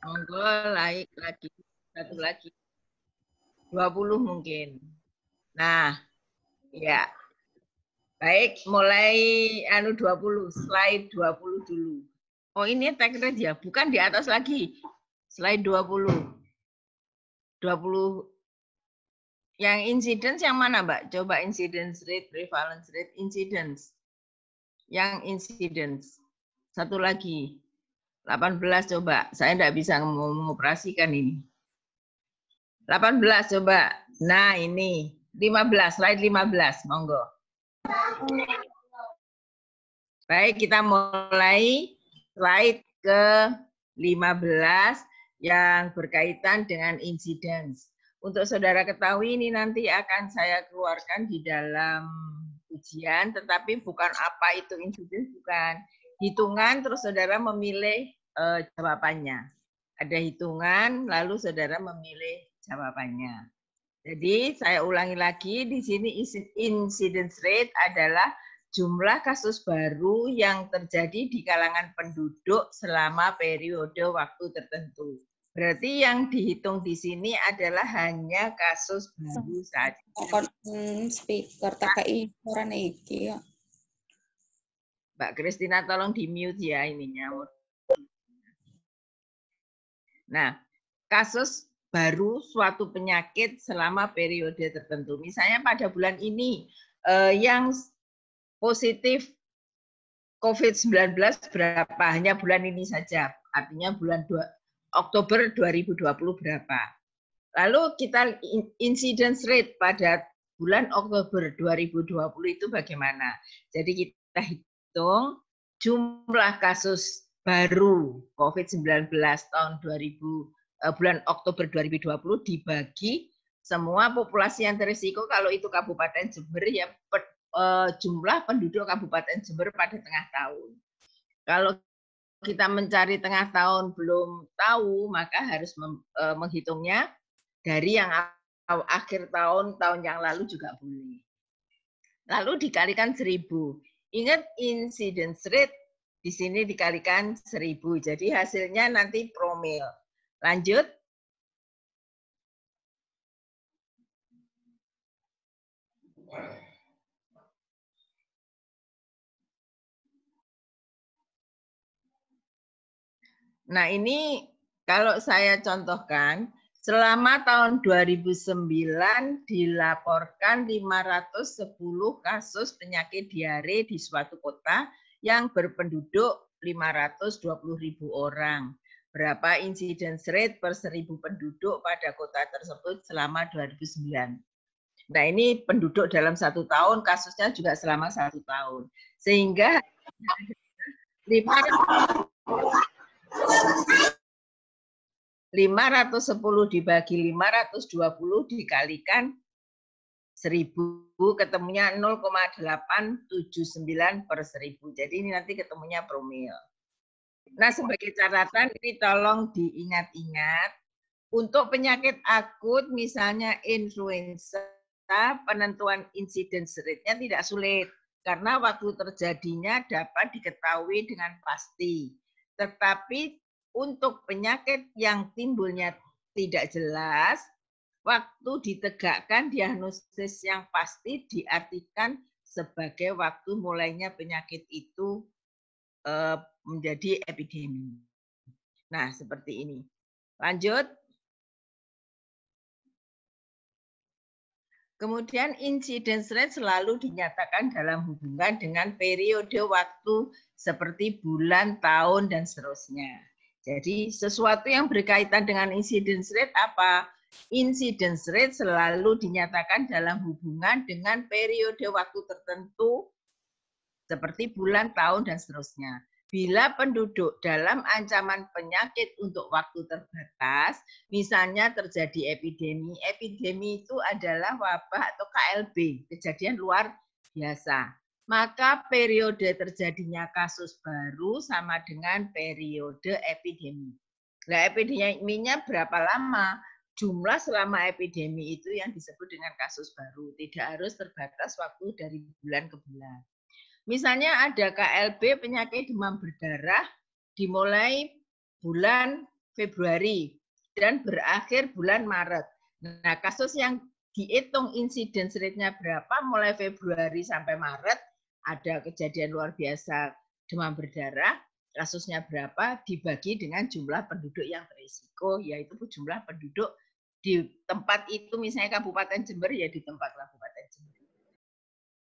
Monggo like lagi. Satu lagi. 20 mungkin. Nah, ya. Baik, mulai 20, slide 20 dulu. Oh, ini tag rate ya, bukan di atas lagi. Slide 20. 20. Yang incidence yang mana, Mbak? Coba incidence rate, prevalence rate, incidence. Yang incidence. Satu lagi. 18 coba. Saya enggak bisa mengoperasikan ini. 18 coba. Nah, ini 15, slide 15, monggo. Baik, kita mulai slide ke 15 yang berkaitan dengan incidence. Untuk saudara ketahui ini nanti akan saya keluarkan di dalam ujian, tetapi bukan apa itu incidence, bukan. Hitungan terus saudara memilih jawabannya. Ada hitungan lalu saudara memilih jawabannya. Jadi saya ulangi lagi, di sini incidence rate adalah jumlah kasus baru yang terjadi di kalangan penduduk selama periode waktu tertentu. Berarti yang dihitung di sini adalah hanya kasus baru saja. Speaker takai orang iki ya. Mbak Kristina tolong di mute ya ininya. Nah, kasus baru suatu penyakit selama periode tertentu. Misalnya pada bulan ini yang positif COVID-19 berapa? Hanya bulan ini saja. Artinya bulan Oktober 2020 berapa? Lalu kita incidence rate pada bulan Oktober 2020 itu bagaimana? Jadi kita hitung jumlah kasus baru COVID-19 tahun 2000 bulan Oktober 2020 dibagi semua populasi yang terisiko, kalau itu Kabupaten Jember ya jumlah penduduk Kabupaten Jember pada tengah tahun. Kalau kita mencari tengah tahun belum tahu, maka harus menghitungnya dari yang akhir tahun yang lalu juga boleh. Lalu dikalikan 1000. Ingat incidence rate di sini dikalikan 1000. Jadi hasilnya nanti promil. Lanjut. Nah, ini kalau saya contohkan, selama tahun 2009 dilaporkan 510 kasus penyakit diare di suatu kota yang berpenduduk 520.000 orang. Berapa incidence rate per 1000 penduduk pada kota tersebut selama 2009. Nah, ini penduduk dalam 1 tahun, kasusnya juga selama 1 tahun. Sehingga 510 dibagi 520 dikalikan 1000 ketemunya 0,879 per 1000. Jadi ini nanti ketemunya promil. Nah, sebagai catatan ini tolong diingat-ingat untuk penyakit akut misalnya influenza, penentuan incidence rate-nya tidak sulit karena waktu terjadinya dapat diketahui dengan pasti. Tetapi untuk penyakit yang timbulnya tidak jelas, waktu ditegakkan diagnosis yang pasti diartikan sebagai waktu mulainya penyakit itu menjadi epidemi. Nah, seperti ini. Lanjut. Kemudian incidence rate selalu dinyatakan dalam hubungan dengan periode waktu seperti bulan, tahun, dan seterusnya. Jadi sesuatu yang berkaitan dengan incidence rate apa? Incidence rate selalu dinyatakan dalam hubungan dengan periode waktu tertentu seperti bulan, tahun, dan seterusnya. Bila penduduk dalam ancaman penyakit untuk waktu terbatas, misalnya terjadi epidemi, epidemi itu adalah wabah atau KLB, kejadian luar biasa. Maka periode terjadinya kasus baru sama dengan periode epidemi. Nah, epideminya berapa lama? Jumlah selama epidemi itu yang disebut dengan kasus baru. Tidak harus terbatas waktu dari bulan ke bulan. Misalnya ada KLB penyakit demam berdarah dimulai bulan Februari dan berakhir bulan Maret. Nah, kasus yang dihitung incidence rate-nya berapa mulai Februari sampai Maret, ada kejadian luar biasa demam berdarah, kasusnya berapa dibagi dengan jumlah penduduk yang berisiko, yaitu jumlah penduduk di tempat itu, misalnya Kabupaten Jember, ya di tempat Kabupaten Jember.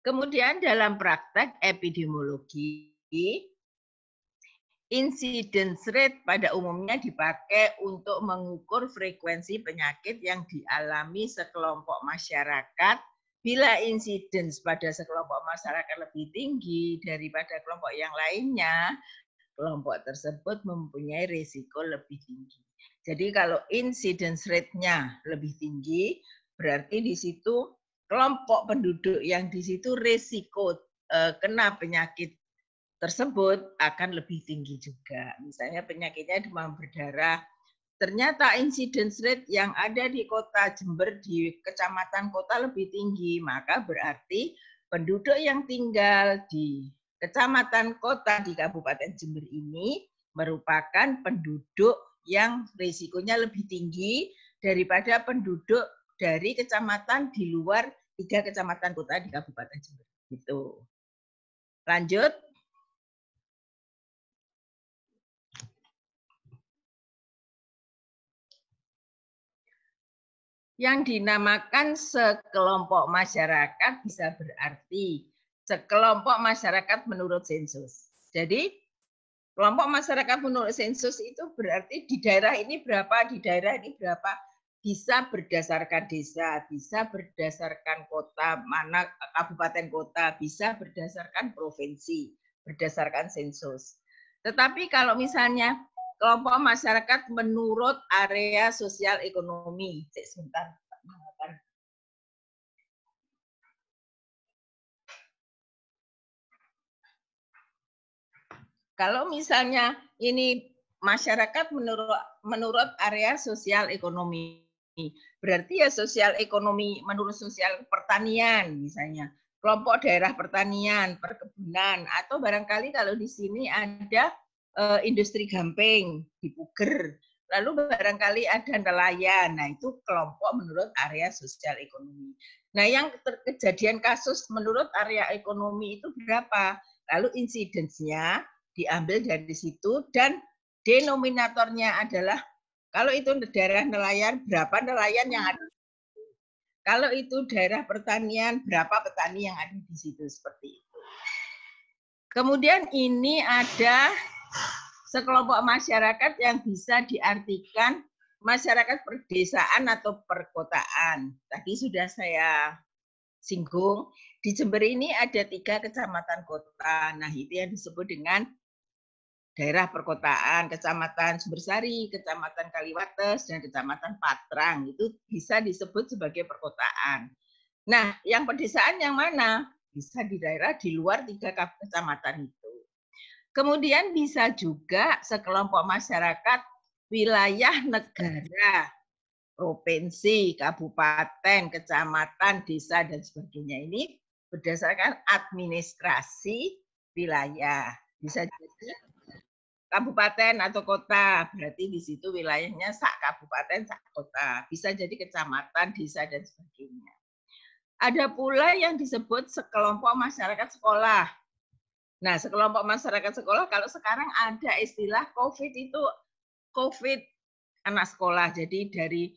Kemudian dalam praktek epidemiologi, incidence rate pada umumnya dipakai untuk mengukur frekuensi penyakit yang dialami sekelompok masyarakat. Bila incidence pada sekelompok masyarakat lebih tinggi daripada kelompok yang lainnya, kelompok tersebut mempunyai risiko lebih tinggi. Jadi kalau incidence rate-nya lebih tinggi, berarti di situ kelompok penduduk yang di situ risiko kena penyakit tersebut akan lebih tinggi juga. Misalnya penyakitnya demam berdarah, ternyata incidence rate yang ada di kota Jember, di kecamatan kota lebih tinggi, maka berarti penduduk yang tinggal di kecamatan kota di Kabupaten Jember ini merupakan penduduk yang risikonya lebih tinggi daripada penduduk dari kecamatan di luar 3 kecamatan kota di Kabupaten Jember. Gitu. Lanjut. Yang dinamakan sekelompok masyarakat bisa berarti sekelompok masyarakat menurut sensus. Jadi kelompok masyarakat menurut sensus itu berarti di daerah ini berapa, di daerah ini berapa. Bisa berdasarkan desa, bisa berdasarkan kota, mana kabupaten kota, bisa berdasarkan provinsi, berdasarkan sensus. Tetapi kalau misalnya kelompok masyarakat menurut area sosial ekonomi. Sebentar. Kalau misalnya ini masyarakat menurut area sosial ekonomi, berarti ya sosial ekonomi menurut sosial pertanian misalnya, kelompok daerah pertanian, perkebunan, atau barangkali kalau di sini ada industri gamping di Puger, lalu barangkali ada nelayan. Nah, itu kelompok menurut area sosial ekonomi. Nah, yang kejadian kasus menurut area ekonomi itu berapa? Lalu insidensnya diambil dari situ dan denominatornya adalah kalau itu daerah nelayan, berapa nelayan yang ada. Kalau itu daerah pertanian, berapa petani yang ada di situ, seperti itu. Kemudian ini ada sekelompok masyarakat yang bisa diartikan masyarakat perdesaan atau perkotaan. Tadi sudah saya singgung, di Jember ini ada 3 kecamatan kota. Nah, itu yang disebut dengan daerah perkotaan, Kecamatan Sumbersari, Kecamatan Kaliwates, dan Kecamatan Patrang. Itu bisa disebut sebagai perkotaan. Nah, yang pedesaan yang mana? Bisa di daerah di luar 3 kecamatan itu. Kemudian bisa juga sekelompok masyarakat wilayah negara, provinsi, kabupaten, kecamatan, desa, dan sebagainya. Ini berdasarkan administrasi wilayah. Bisa jadi kabupaten atau kota, berarti di situ wilayahnya sak kabupaten, sak kota. Bisa jadi kecamatan, desa, dan sebagainya. Ada pula yang disebut sekelompok masyarakat sekolah. Nah, sekelompok masyarakat sekolah, kalau sekarang ada istilah COVID itu COVID anak sekolah. Jadi dari,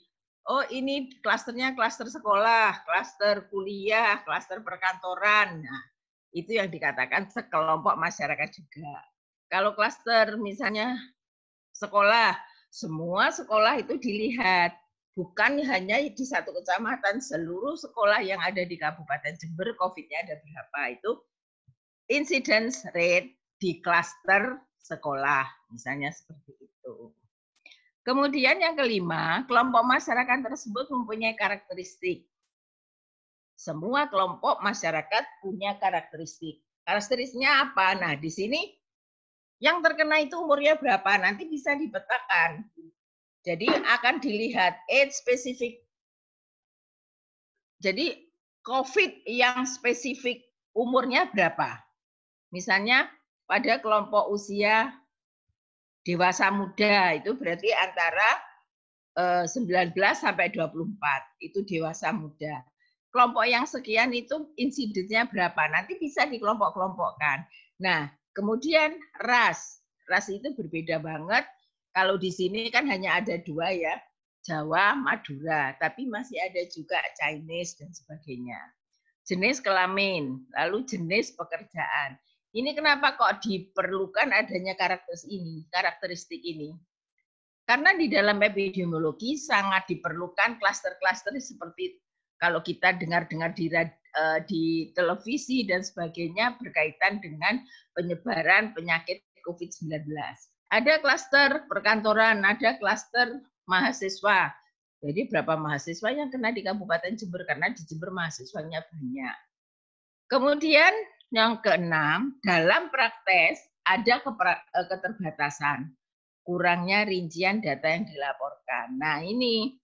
oh ini klasternya klaster sekolah, klaster kuliah, klaster perkantoran. Nah, itu yang dikatakan sekelompok masyarakat juga. Kalau klaster misalnya sekolah, semua sekolah itu dilihat. Bukan hanya di satu kecamatan, seluruh sekolah yang ada di Kabupaten Jember, COVID-nya ada berapa. Itu incidence rate di klaster sekolah, misalnya seperti itu. Kemudian yang kelima, kelompok masyarakat tersebut mempunyai karakteristik. Semua kelompok masyarakat punya karakteristik. Karakteristiknya apa? Nah, di sini yang terkena itu umurnya berapa, nanti bisa dipetakan. Jadi akan dilihat age spesifik. Jadi COVID yang spesifik umurnya berapa. Misalnya pada kelompok usia Dewasa muda itu berarti antara 19 sampai 24 itu dewasa muda. Kelompok yang sekian itu insidennya berapa? Nanti bisa dikelompok-kelompokkan. Nah, kemudian ras. Ras itu berbeda banget. Kalau di sini kan hanya ada 2 ya, Jawa, Madura, tapi masih ada juga Chinese dan sebagainya. Jenis kelamin, lalu jenis pekerjaan. Ini kenapa kok diperlukan adanya karakteristik ini? Karena di dalam epidemiologi sangat diperlukan klaster-klaster seperti kalau kita dengar-dengar di televisi dan sebagainya berkaitan dengan penyebaran penyakit COVID-19. Ada klaster perkantoran, ada klaster mahasiswa. Jadi berapa mahasiswa yang kena di Kabupaten Jember karena di Jember mahasiswanya banyak. Kemudian yang keenam, dalam praktek ada keterbatasan, kurangnya rincian data yang dilaporkan. Nah ini,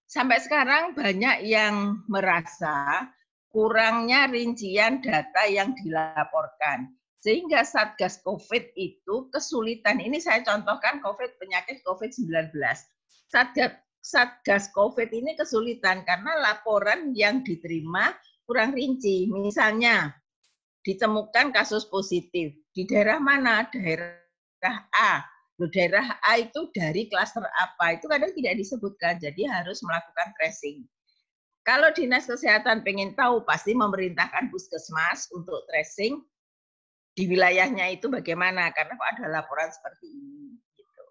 sampai sekarang banyak yang merasa kurangnya rincian data yang dilaporkan. Sehingga Satgas COVID itu kesulitan. Ini saya contohkan penyakit COVID-19. Satgas COVID ini kesulitan karena laporan yang diterima kurang rinci. Misalnya, ditemukan kasus positif. Di daerah mana? Daerah A. Daerah A itu dari klaster apa? Itu kadang tidak disebutkan, jadi harus melakukan tracing. Kalau Dinas Kesehatan pengen tahu, pasti memerintahkan puskesmas untuk tracing di wilayahnya itu bagaimana, karena kok ada laporan seperti ini. Gitu.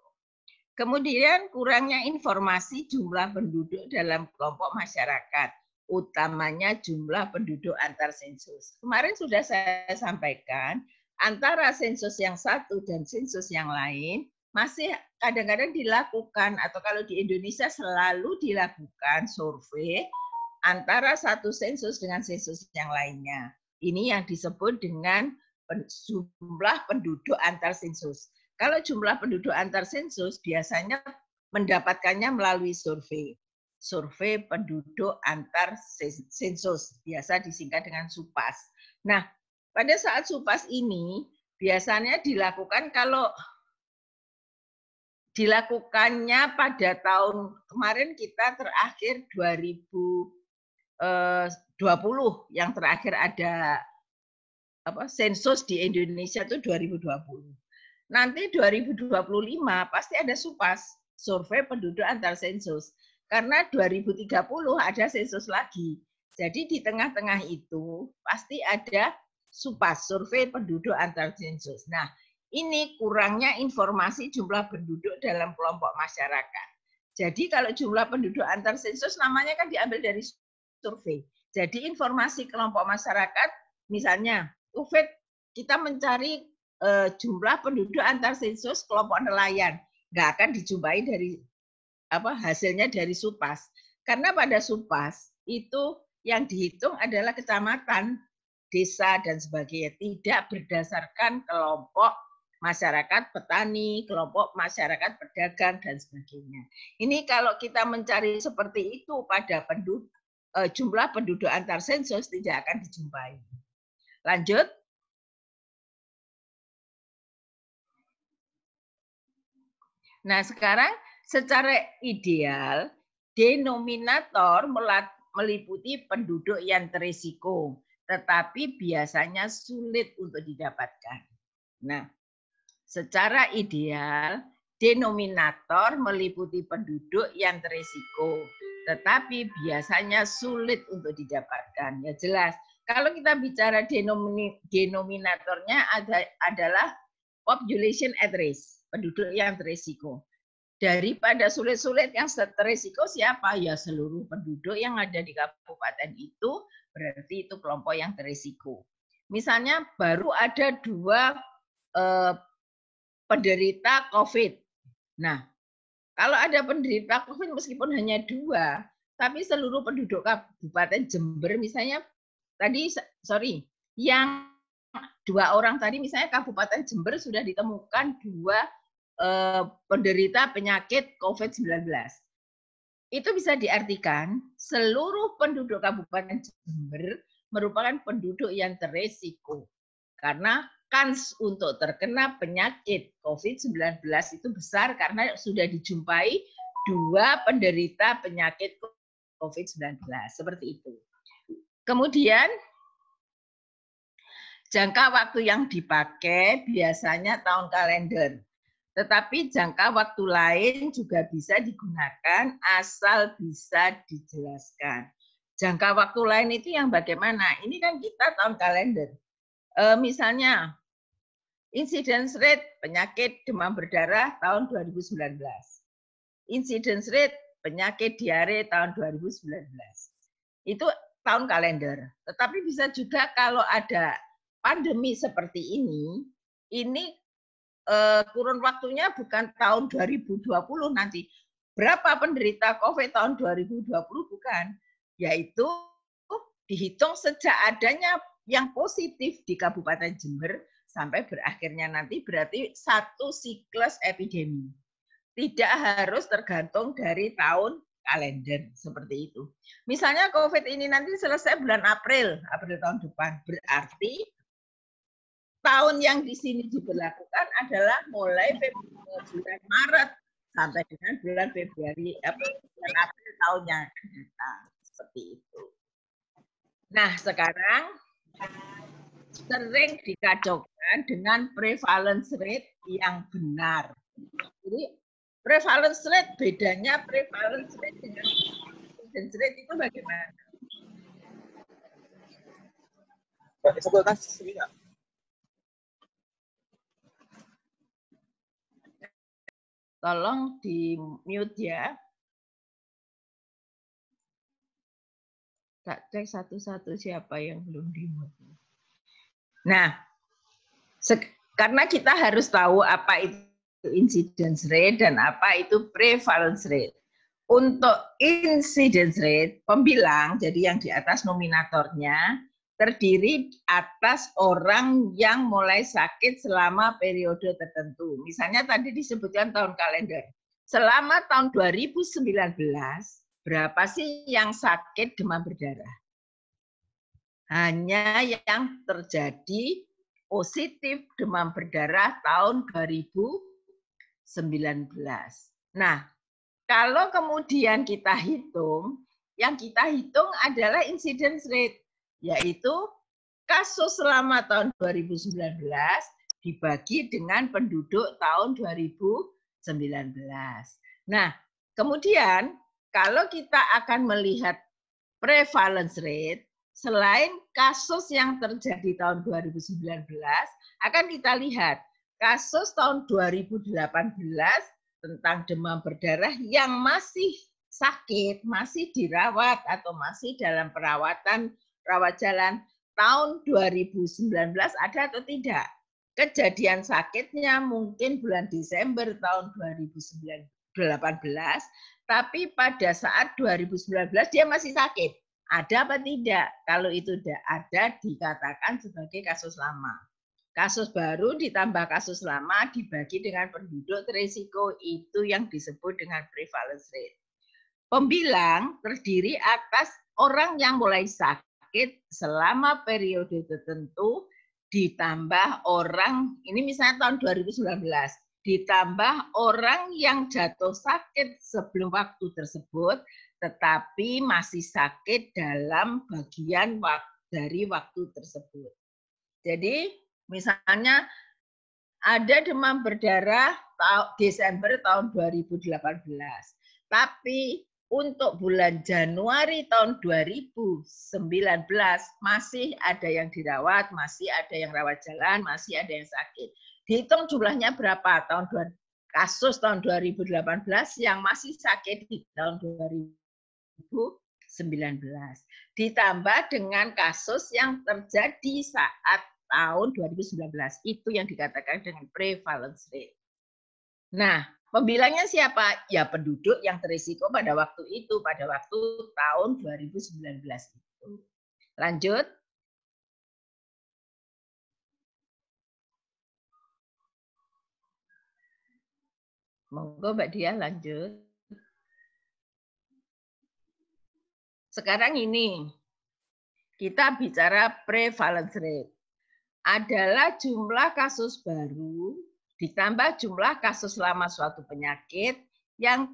Kemudian kurangnya informasi jumlah penduduk dalam kelompok masyarakat, utamanya jumlah penduduk antar sensus. Kemarin sudah saya sampaikan, antara sensus yang satu dan sensus yang lain masih kadang-kadang dilakukan, atau kalau di Indonesia selalu dilakukan survei antara satu sensus dengan sensus yang lainnya. Ini yang disebut dengan jumlah penduduk antar sensus. Kalau jumlah penduduk antar sensus biasanya mendapatkannya melalui survei. Survei penduduk antar sensus, biasa disingkat dengan SUPAS. Nah, pada saat SUPAS ini biasanya dilakukan kalau dilakukannya pada tahun kemarin kita terakhir 2020 yang terakhir ada sensus di Indonesia itu 2020. Nanti 2025 pasti ada SUPAS, survei penduduk antar sensus. Karena 2030 ada sensus lagi. Jadi di tengah-tengah itu pasti ada SUPAS, survei penduduk antar sensus. Nah, ini kurangnya informasi jumlah penduduk dalam kelompok masyarakat. Jadi kalau jumlah penduduk antar sensus namanya kan diambil dari survei. Jadi informasi kelompok masyarakat, misalnya, kita mencari jumlah penduduk antar sensus kelompok nelayan, nggak akan dijumpai dari hasilnya dari SUPAS, karena pada SUPAS itu yang dihitung adalah kecamatan, desa dan sebagainya, tidak berdasarkan kelompok masyarakat petani, kelompok masyarakat pedagang dan sebagainya. Ini kalau kita mencari seperti itu pada jumlah penduduk antar sensus tidak akan dijumpai. Lanjut. Nah, sekarang secara ideal, denominator meliputi penduduk yang terisiko, tetapi biasanya sulit untuk didapatkan. Nah, secara ideal, denominator meliputi penduduk yang terisiko, tetapi biasanya sulit untuk didapatkan. Ya jelas, kalau kita bicara denominatornya adalah population at risk, penduduk yang terisiko. Daripada sulit-sulit yang terisiko siapa? Ya seluruh penduduk yang ada di kabupaten itu berarti itu kelompok yang terisiko. Misalnya baru ada 2 penderita COVID. Nah, kalau ada penderita COVID meskipun hanya 2, tapi seluruh penduduk Kabupaten Jember misalnya yang 2 orang tadi misalnya Kabupaten Jember sudah ditemukan 2 penderita penyakit COVID-19. Itu bisa diartikan seluruh penduduk Kabupaten Jember merupakan penduduk yang terisiko. Karena kans untuk terkena penyakit COVID-19 itu besar karena sudah dijumpai 2 penderita penyakit COVID-19. Seperti itu. Kemudian, jangka waktu yang dipakai biasanya tahun kalender. Tetapi jangka waktu lain juga bisa digunakan asal bisa dijelaskan. Jangka waktu lain itu yang bagaimana? Ini kan kita tahun kalender. Misalnya, incidence rate penyakit demam berdarah tahun 2019. Incidence rate penyakit diare tahun 2019. Itu tahun kalender. Tetapi bisa juga kalau ada pandemi seperti ini kurun waktunya bukan tahun 2020 nanti. Berapa penderita COVID tahun 2020 bukan. Yaitu dihitung sejak adanya yang positif di Kabupaten Jember sampai berakhirnya nanti berarti 1 siklus epidemi. Tidak harus tergantung dari tahun kalender seperti itu. Misalnya COVID ini nanti selesai bulan April tahun depan, berarti tahun yang di sini diberlakukan adalah mulai bulan Maret sampai dengan bulan Februari, bulan April tahun yang akan datang. Seperti itu. Nah, sekarang sering dikacaukan dengan prevalence rate yang benar. Jadi prevalence rate, bedanya prevalence rate dengan incidence rate itu bagaimana? Tolong di mute ya. Tak cek satu-satu siapa yang belum di mute. Nah, karena kita harus tahu apa itu incidence rate dan apa itu prevalence rate. Untuk incidence rate, pembilang, jadi yang di atas nominatornya, terdiri atas orang yang mulai sakit selama periode tertentu. Misalnya tadi disebutkan tahun kalender. Selama tahun 2019, berapa sih yang sakit demam berdarah? Hanya yang terjadi positif demam berdarah tahun 2019. Nah, kalau kemudian kita hitung, yang kita hitung adalah incidence rate, yaitu kasus selama tahun 2019 dibagi dengan penduduk tahun 2019. Nah, kemudian kalau kita akan melihat prevalence rate, selain kasus yang terjadi tahun 2019, akan kita lihat kasus tahun 2018 tentang demam berdarah yang masih sakit, masih dirawat atau masih dalam perawatan rawat jalan tahun 2019 ada atau tidak? Kejadian sakitnya mungkin bulan Desember tahun 2018, tapi pada saat 2019 dia masih sakit. Ada apa tidak? Kalau itu tidak ada, dikatakan sebagai kasus lama. Kasus baru ditambah kasus lama dibagi dengan penduduk risiko, itu yang disebut dengan prevalence rate. Pembilang terdiri atas orang yang mulai sakit selama periode tertentu ditambah orang, ini misalnya tahun 2019, ditambah orang yang jatuh sakit sebelum waktu tersebut tetapi masih sakit dalam bagian dari waktu tersebut. Jadi misalnya ada demam berdarah Desember tahun 2018, tapi untuk bulan Januari tahun 2019 masih ada yang dirawat, masih ada yang rawat jalan, masih ada yang sakit. Dihitung jumlahnya berapa kasus tahun 2018 yang masih sakit di tahun 2019. Ditambah dengan kasus yang terjadi saat tahun 2019. Itu yang dikatakan dengan prevalence rate. Nah, pembilangnya siapa? Ya penduduk yang terisiko pada waktu itu, pada waktu tahun 2019 itu. Lanjut. Monggo Mbak Dia lanjut. Sekarang ini, kita bicara prevalence rate. adalah jumlah kasus baru ditambah jumlah kasus lama suatu penyakit yang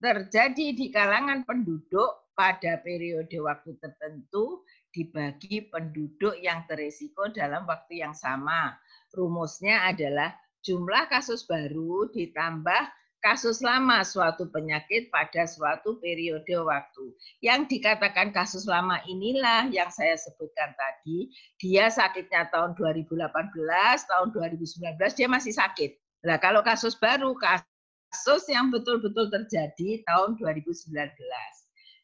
terjadi di kalangan penduduk pada periode waktu tertentu dibagi penduduk yang berisiko dalam waktu yang sama. Rumusnya adalah jumlah kasus baru ditambah kasus lama suatu penyakit pada suatu periode waktu. Yang dikatakan kasus lama inilah yang saya sebutkan tadi, dia sakitnya tahun 2018, tahun 2019 dia masih sakit. Nah, kalau kasus baru, kasus yang betul-betul terjadi tahun 2019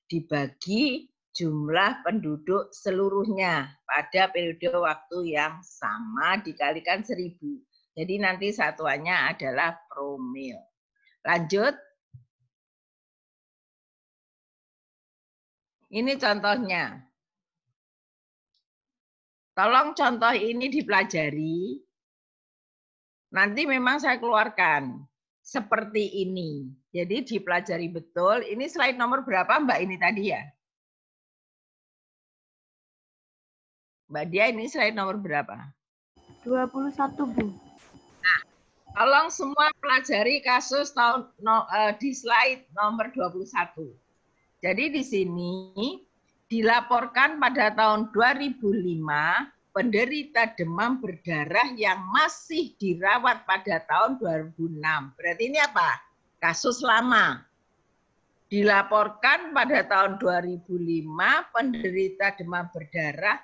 dibagi jumlah penduduk seluruhnya pada periode waktu yang sama dikalikan 1000. Jadi nanti satuannya adalah promil. Lanjut. Ini contohnya. Tolong contoh ini dipelajari. Nanti memang saya keluarkan seperti ini. Jadi dipelajari betul. Ini slide nomor berapa Mbak ini tadi ya? Mbak Dia ini slide nomor berapa? 21, Bu. Nah, tolong semua pelajari kasus tahun di slide nomor 21. Jadi di sini dilaporkan pada tahun 2005 penderita demam berdarah yang masih dirawat pada tahun 2006. Berarti ini apa? Kasus lama. Dilaporkan pada tahun 2005 penderita demam berdarah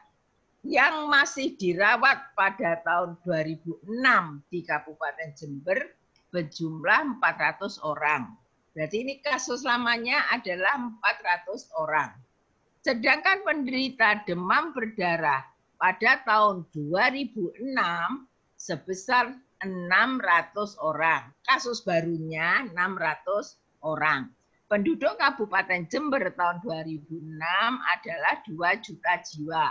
yang masih dirawat pada tahun 2006 di Kabupaten Jember berjumlah 400 orang. Berarti ini kasus lamanya adalah 400 orang. Sedangkan penderita demam berdarah pada tahun 2006 sebesar 600 orang. Kasus barunya 600 orang. Penduduk Kabupaten Jember tahun 2006 adalah 2 juta jiwa.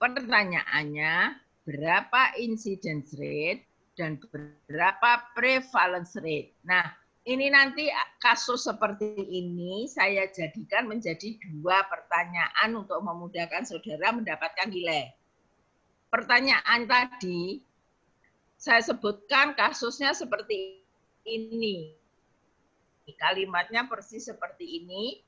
Pertanyaannya, berapa incidence rate dan berapa prevalence rate? Nah, ini nanti kasus seperti ini saya jadikan menjadi 2 pertanyaan untuk memudahkan saudara mendapatkan nilai. Pertanyaan tadi, saya sebutkan kasusnya seperti ini. Kalimatnya persis seperti ini.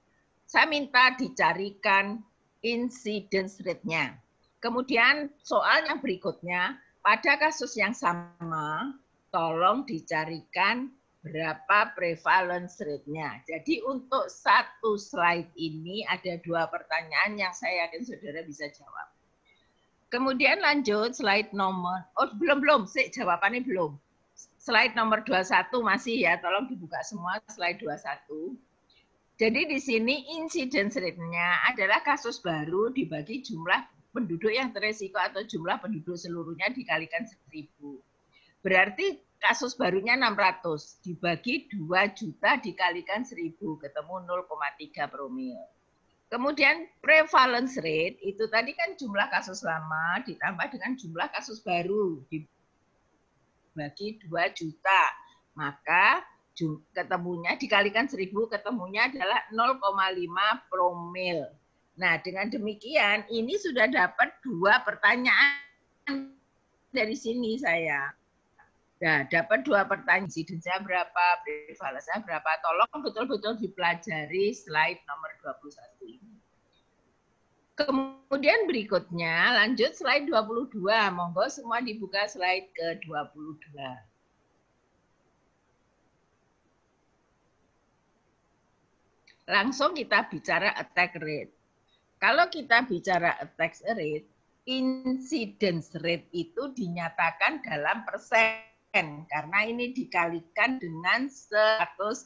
Saya minta dicarikan incidence rate-nya. Kemudian soal yang berikutnya, pada kasus yang sama, tolong dicarikan berapa prevalence rate-nya. Jadi untuk satu slide ini ada 2 pertanyaan yang saya yakin saudara bisa jawab. Kemudian lanjut slide nomor, belum, jawabannya belum. Slide nomor 21 masih ya, tolong dibuka semua slide 21. Jadi di sini incidence rate-nya adalah kasus baru dibagi jumlah penduduk yang berisiko atau jumlah penduduk seluruhnya dikalikan 1000. Berarti kasus barunya 600 dibagi 2 juta dikalikan 1000 ketemu 0,3 promil. Kemudian prevalence rate itu tadi kan jumlah kasus lama ditambah dengan jumlah kasus baru dibagi 2 juta. Maka ketemunya dikalikan 1000 ketemunya adalah 0,5 promil. Nah, dengan demikian ini sudah dapat 2 pertanyaan dari sini saya. Nah, dapat 2 pertanyaan, insidensnya berapa, prevalensinya berapa. Tolong betul-betul dipelajari slide nomor 21 ini. Kemudian berikutnya lanjut slide 22. Monggo semua dibuka slide ke-22. Langsung kita bicara attack rate. Kalau kita bicara attack rate, incidence rate itu dinyatakan dalam persen, karena ini dikalikan dengan 100%.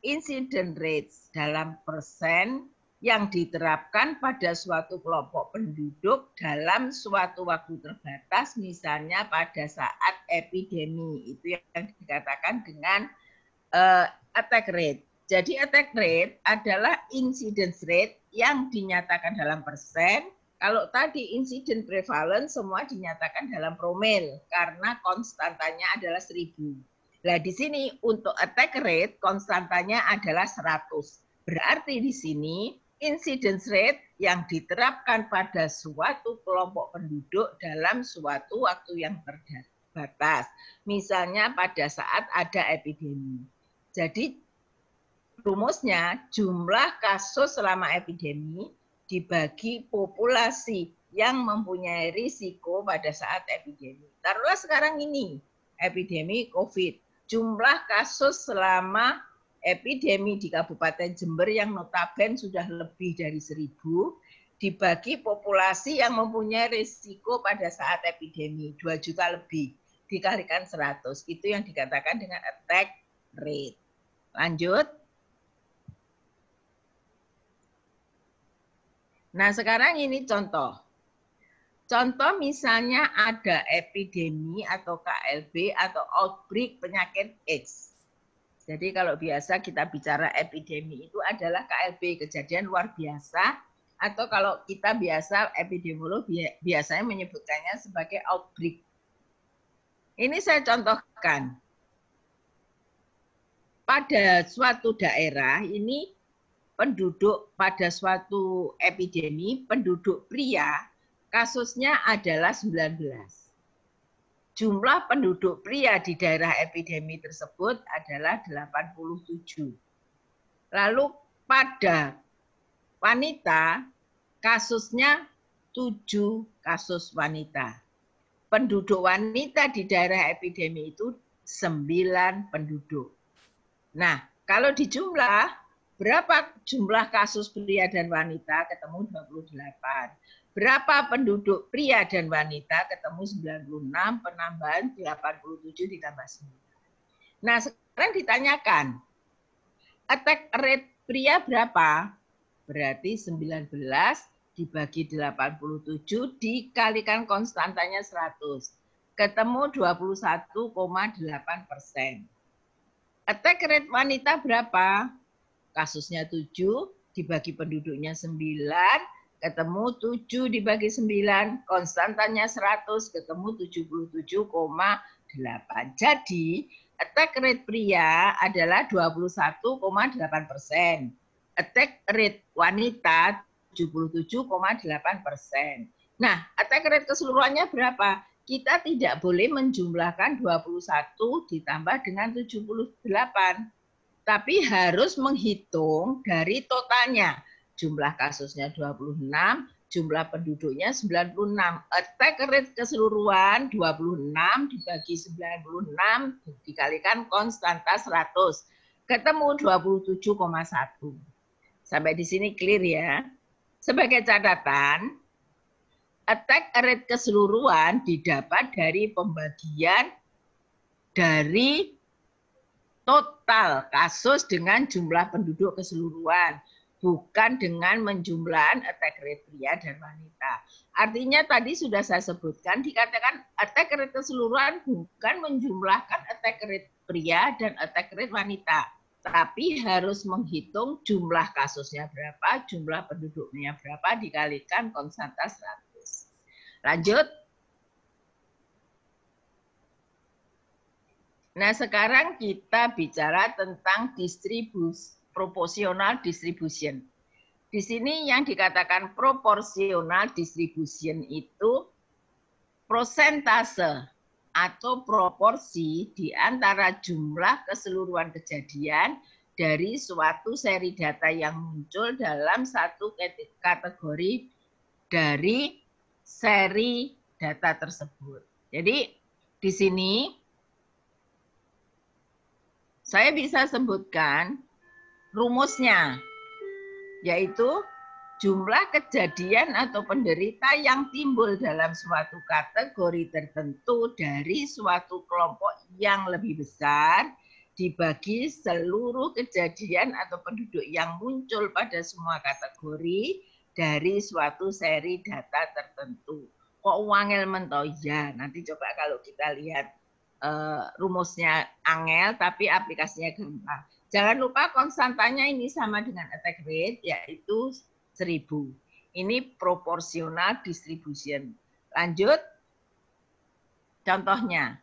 Incidence rate dalam persen yang diterapkan pada suatu kelompok penduduk dalam suatu waktu terbatas, misalnya pada saat epidemi, itu yang dikatakan dengan attack rate. Jadi attack rate adalah incidence rate yang dinyatakan dalam persen. Kalau tadi incident prevalence semua dinyatakan dalam promil karena konstantanya adalah 1000. Nah, di sini untuk attack rate konstantanya adalah 100. Berarti di sini incidence rate yang diterapkan pada suatu kelompok penduduk dalam suatu waktu yang terbatas. Misalnya pada saat ada epidemi. Jadi rumusnya jumlah kasus selama epidemi dibagi populasi yang mempunyai risiko pada saat epidemi. Taruhlah sekarang ini epidemi COVID. Jumlah kasus selama epidemi di Kabupaten Jember yang notabene sudah lebih dari 1.000 dibagi populasi yang mempunyai risiko pada saat epidemi 2 juta lebih dikalikan 100. Itu yang dikatakan dengan attack rate. Lanjut. Nah, sekarang ini contoh. Contoh misalnya ada epidemi atau KLB atau outbreak penyakit AIDS. Jadi kalau biasa kita bicara epidemi itu adalah KLB, kejadian luar biasa, atau kalau kita biasa epidemiolog biasanya menyebutkannya sebagai outbreak. Ini saya contohkan. Pada suatu daerah ini penduduk pada suatu epidemi, penduduk pria kasusnya adalah 19. Jumlah penduduk pria di daerah epidemi tersebut adalah 87. Lalu pada wanita kasusnya 7 kasus wanita. Penduduk wanita di daerah epidemi itu 9 penduduk. Nah, kalau dijumlah berapa jumlah kasus pria dan wanita? Ketemu 28. Berapa penduduk pria dan wanita? Ketemu 96, penambahan 87 ditambah 9. Nah, sekarang ditanyakan, attack rate pria berapa? Berarti 19 dibagi 87 dikalikan konstantanya 100. Ketemu 21,8%. Attack rate wanita berapa? Kasusnya 7 dibagi penduduknya 9. Ketemu 7 dibagi 9, konstantanya 100, ketemu 77,8. Jadi, attack rate pria adalah 21,8%. Attack rate wanita 77,8%. Nah, attack rate keseluruhannya berapa? Kita tidak boleh menjumlahkan 21 ditambah dengan 78. Tapi harus menghitung dari totalnya. Jumlah kasusnya 26, jumlah penduduknya 96. Attack rate keseluruhan 26 dibagi 96 dikalikan konstanta 100. Ketemu 27,1. Sampai di sini clear ya. Sebagai catatan, attack rate keseluruhan didapat dari pembagian dari total kasus dengan jumlah penduduk keseluruhan, bukan dengan menjumlahkan attack rate pria dan wanita. Artinya tadi sudah saya sebutkan, dikatakan attack rate keseluruhan bukan menjumlahkan attack rate pria dan attack rate wanita, tapi harus menghitung jumlah kasusnya berapa, jumlah penduduknya berapa, dikalikan konstanta 100. Lanjut. Nah, sekarang kita bicara tentang proportional distribution. Di sini yang dikatakan proportional distribution itu prosentase atau proporsi di antara jumlah keseluruhan kejadian dari suatu seri data yang muncul dalam satu kategori dari seri data tersebut. Jadi di sini saya bisa sebutkan rumusnya, yaitu jumlah kejadian atau penderita yang timbul dalam suatu kategori tertentu dari suatu kelompok yang lebih besar dibagi seluruh kejadian atau penduduk yang muncul pada semua kategori dari suatu seri data tertentu. Kok wangel mentoh? Ya, nanti coba kalau kita lihat rumusnya angel tapi aplikasinya gampang. Jangan lupa konstantanya ini sama dengan attack rate, yaitu 1000. Ini proportional distribution. Lanjut. Contohnya.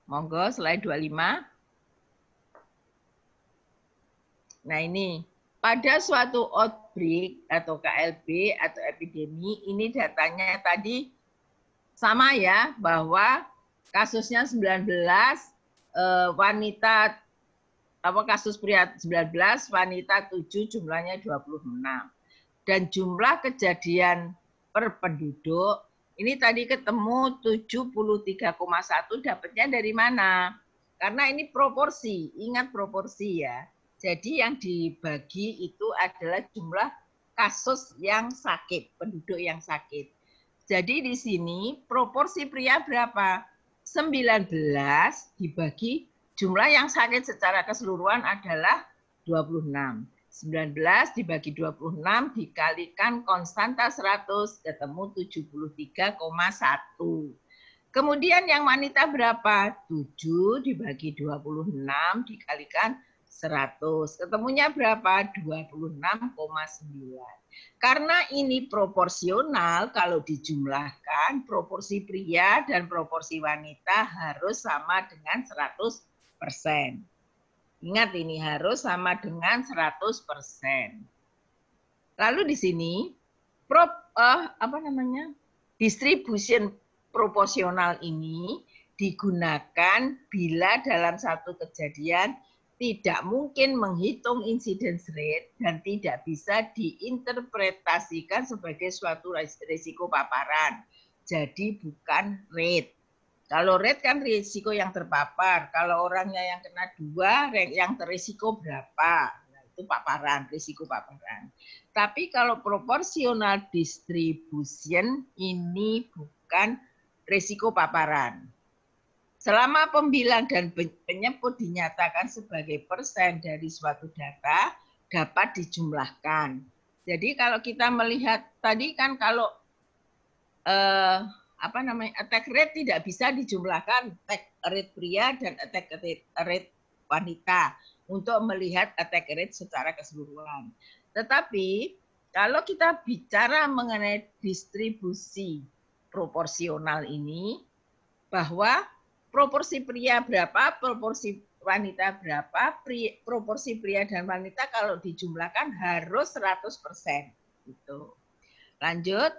Monggo slide 25. Nah ini, pada suatu outbreak atau KLB atau epidemi, ini datanya tadi sama ya, bahwa kasusnya 19, wanita, kasus pria 19, wanita 7, jumlahnya 26. Dan jumlah kejadian per penduduk, ini tadi ketemu 73,1, dapatnya dari mana? Karena ini proporsi, ingat proporsi ya. Jadi yang dibagi itu adalah jumlah kasus yang sakit, penduduk yang sakit. Jadi di sini proporsi pria berapa? 19 dibagi jumlah yang sakit secara keseluruhan adalah 26. 19 dibagi 26 dikalikan konstanta 100 ketemu 73,1. Kemudian yang wanita berapa? 7 dibagi 26 dikalikan 100. Ketemunya berapa? 26,9. Karena ini proporsional, kalau dijumlahkan proporsi pria dan proporsi wanita harus sama dengan 100%. Ingat ini harus sama dengan 100%. Lalu di sini distribution proporsional ini digunakan bila dalam satu kejadian tidak mungkin menghitung incidence rate dan tidak bisa diinterpretasikan sebagai suatu risiko paparan. Jadi bukan rate. Kalau rate kan risiko yang terpapar. Kalau orangnya yang kena 2, yang terisiko berapa? Nah, itu paparan, risiko paparan. Tapi kalau proportional distribution ini bukan risiko paparan. Selama pembilang dan penyebut dinyatakan sebagai persen dari suatu data, dapat dijumlahkan. Jadi kalau kita melihat tadi kan kalau attack rate tidak bisa dijumlahkan attack rate pria dan attack rate wanita untuk melihat attack rate secara keseluruhan. Tetapi kalau kita bicara mengenai distribusi proporsional ini, bahwa proporsi pria berapa, proporsi wanita berapa, proporsi pria dan wanita kalau dijumlahkan harus 100%. Gitu. Lanjut.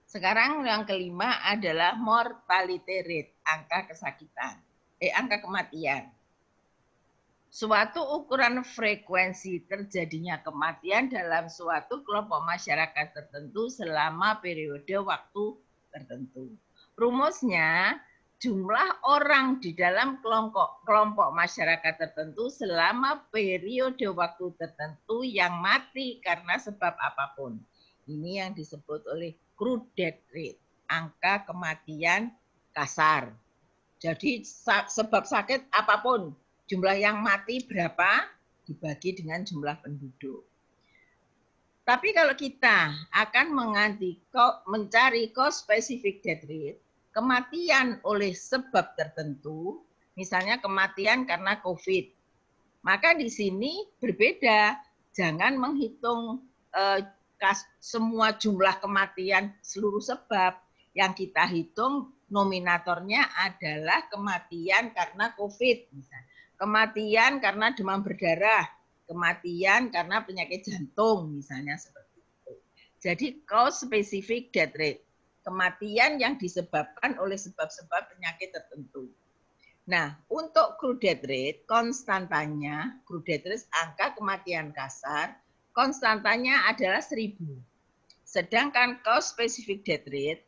Sekarang yang kelima adalah mortality rate, angka kesakitan, angka kematian. Suatu ukuran frekuensi terjadinya kematian dalam suatu kelompok masyarakat tertentu selama periode waktu tertentu. Rumusnya, jumlah orang di dalam kelompok masyarakat tertentu selama periode waktu tertentu yang mati karena sebab apapun. Ini yang disebut oleh crude death rate, angka kematian kasar. Jadi sebab sakit apapun, jumlah yang mati berapa dibagi dengan jumlah penduduk. Tapi kalau kita akan mencari cause specific death rate, kematian oleh sebab tertentu, misalnya kematian karena COVID, maka di sini berbeda. Jangan menghitung semua jumlah kematian seluruh sebab. Yang kita hitung nominatornya adalah kematian karena COVID, misalnya. Kematian karena demam berdarah, kematian karena penyakit jantung, misalnya seperti itu. Jadi cause specific death rate, kematian yang disebabkan oleh sebab-sebab penyakit tertentu. Nah, untuk crude death rate, konstantanya, crude death rate angka kematian kasar, konstantanya adalah 1000. Sedangkan cause specific death rate,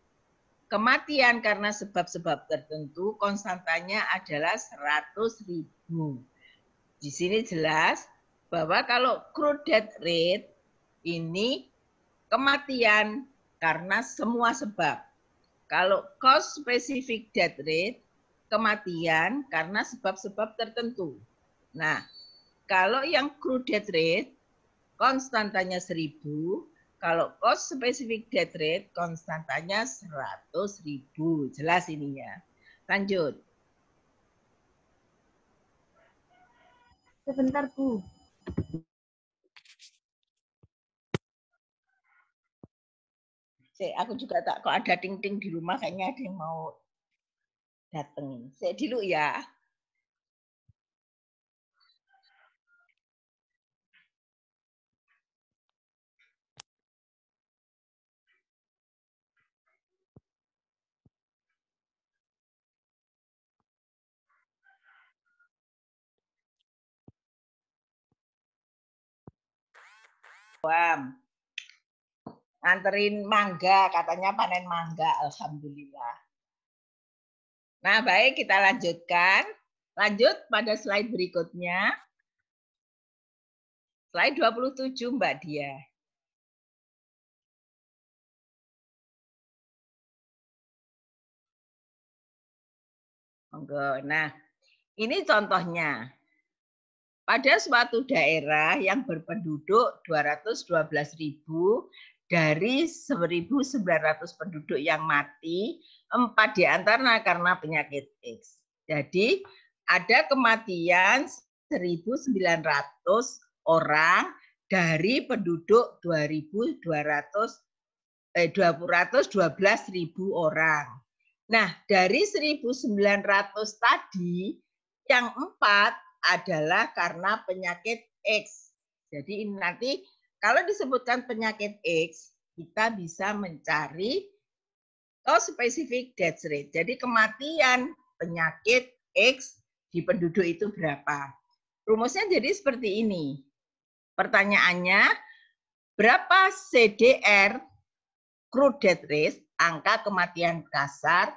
kematian karena sebab-sebab tertentu, konstantanya adalah 100.000. Di sini jelas bahwa kalau crude death rate ini kematian karena semua sebab. Kalau cause specific death rate, kematian karena sebab-sebab tertentu. Nah, kalau yang crude death rate, konstantanya 1000, kalau cause specific death rate, konstantanya 100.000. Jelas ini ya. Lanjut. Sebentar, Bu. Aku juga tak kok ada ting-ting di rumah, kayaknya ada yang mau datengin. Saya dulu ya. Nganterin mangga, katanya panen mangga, alhamdulillah. Nah, baik, kita lanjutkan. Lanjut pada slide berikutnya. Slide 27, Mbak Dia. Monggo. Nah, ini contohnya. Pada suatu daerah yang berpenduduk 212.000 dari 1.900 penduduk yang mati, 4 diantara karena penyakit X. Jadi ada kematian 1.900 orang dari penduduk 212.000 orang. Nah, dari 1.900 tadi, yang 4 adalah karena penyakit X. Jadi ini nanti kalau disebutkan penyakit X, kita bisa mencari cause-specific death rate. Jadi kematian penyakit X di penduduk itu berapa. Rumusnya jadi seperti ini. Pertanyaannya, berapa CDR, crude death rate, angka kematian kasar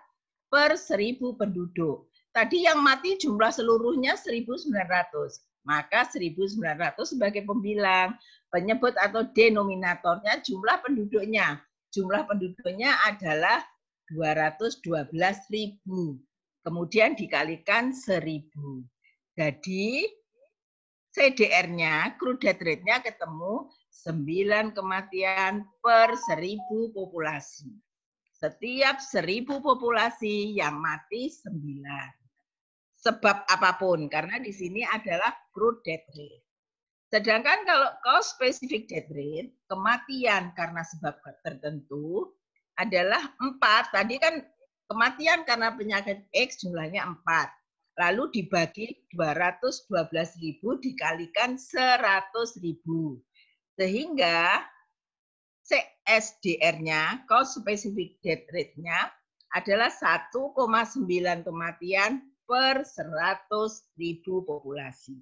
per 1.000 penduduk. Tadi yang mati jumlah seluruhnya 1.900. Maka 1.900 sebagai pembilang. Penyebut atau denominatornya jumlah penduduknya. Jumlah penduduknya adalah 212.000. Kemudian dikalikan 1.000. Jadi CDR-nya, crude death rate-nya ketemu 9 kematian per 1.000 populasi. Setiap 1.000 populasi yang mati 9. Sebab apapun, karena di sini adalah crude death rate. Sedangkan kalau cause specific death rate, kematian karena sebab tertentu adalah 4. Tadi kan kematian karena penyakit X jumlahnya 4. Lalu dibagi 212.000 dikalikan 100.000. Sehingga CSDR-nya, cause specific death rate-nya adalah 1,9 kematian per 100.000 populasi.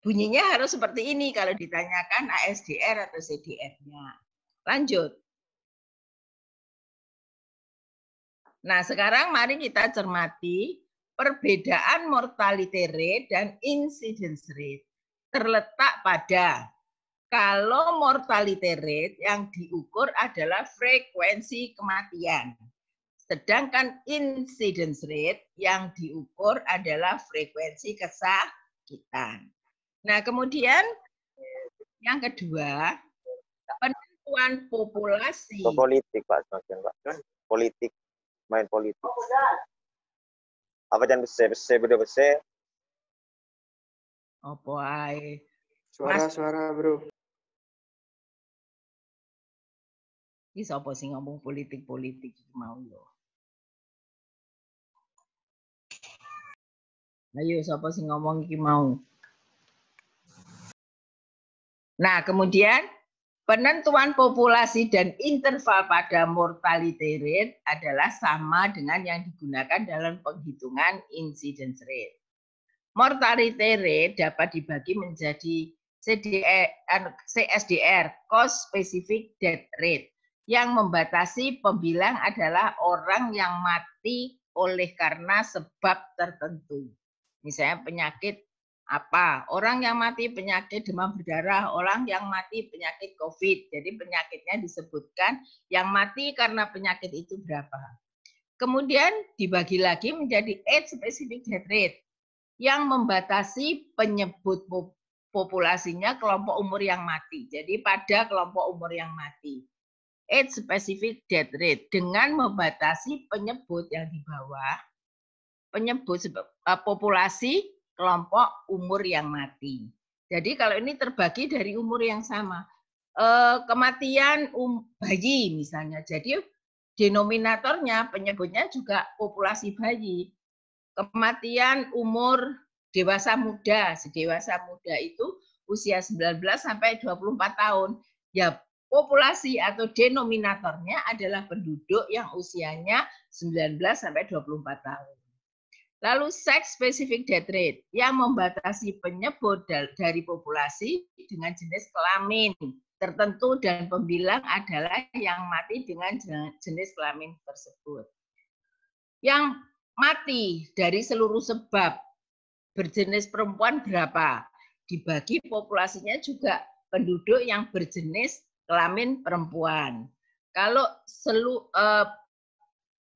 Bunyinya harus seperti ini kalau ditanyakan ASDR atau CDR-nya. Lanjut. Nah, sekarang mari kita cermati perbedaan mortality rate dan incidence rate. Terletak pada kalau mortality rate yang diukur adalah frekuensi kematian. Sedangkan incidence rate yang diukur adalah frekuensi kesakitan. Nah, kemudian yang kedua, penentuan populasi. Politik, Pak, semakin Pak. Politik, main politik. Apa jangan besar beda besar? Apa ae? Suara, bro. Ini sapa sing ngomong politik-politik mau yo. Ayo sapa sing ngomong iki mau. Nah, kemudian penentuan populasi dan interval pada mortality rate adalah sama dengan yang digunakan dalam penghitungan incidence rate. Mortality rate dapat dibagi menjadi CSDR, cause specific death rate, yang membatasi pembilang adalah orang yang mati oleh karena sebab tertentu. Misalnya penyakit apa? Orang yang mati penyakit demam berdarah, orang yang mati penyakit COVID. Jadi penyakitnya disebutkan yang mati karena penyakit itu berapa. Kemudian dibagi lagi menjadi age specific death rate yang membatasi penyebut populasinya kelompok umur yang mati. Jadi pada kelompok umur yang mati. Age specific death rate dengan membatasi penyebut yang di bawah, penyebut populasi kelompok umur yang mati. Jadi kalau ini terbagi dari umur yang sama. kematian bayi misalnya. Jadi denominatornya penyebutnya juga populasi bayi. Kematian umur dewasa muda, sedewasa muda itu usia 19 sampai 24 tahun. Ya, populasi atau denominatornya adalah penduduk yang usianya 19 sampai 24 tahun. Lalu sex specific death rate yang membatasi penyebut dari populasi dengan jenis kelamin tertentu dan pembilang adalah yang mati dengan jenis kelamin tersebut. Yang mati dari seluruh sebab berjenis perempuan berapa? Dibagi populasinya juga penduduk yang berjenis kelamin perempuan. Kalau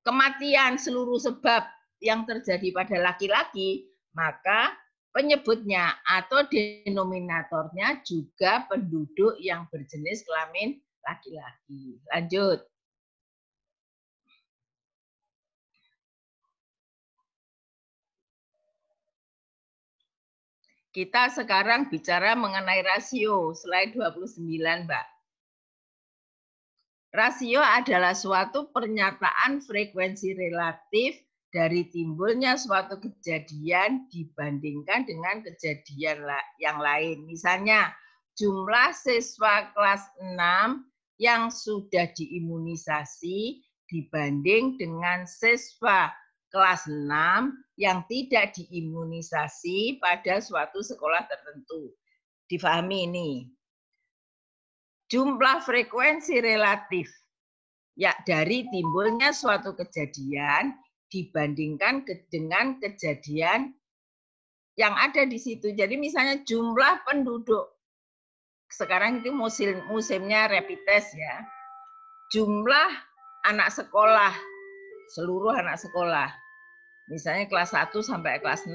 kematian seluruh sebab yang terjadi pada laki-laki, maka penyebutnya atau denominatornya juga penduduk yang berjenis kelamin laki-laki. Lanjut. Kita sekarang bicara mengenai rasio, slide 29, Mbak. Rasio adalah suatu pernyataan frekuensi relatif dari timbulnya suatu kejadian dibandingkan dengan kejadian yang lain. Misalnya, jumlah siswa kelas 6 yang sudah diimunisasi dibanding dengan siswa kelas 6 yang tidak diimunisasi pada suatu sekolah tertentu. Difahami ini. Jumlah frekuensi relatif ya dari timbulnya suatu kejadian dibandingkan dengan kejadian yang ada di situ. Jadi misalnya jumlah penduduk, sekarang itu musimnya rapid test ya. Jumlah anak sekolah, seluruh anak sekolah, misalnya kelas 1 sampai kelas 6,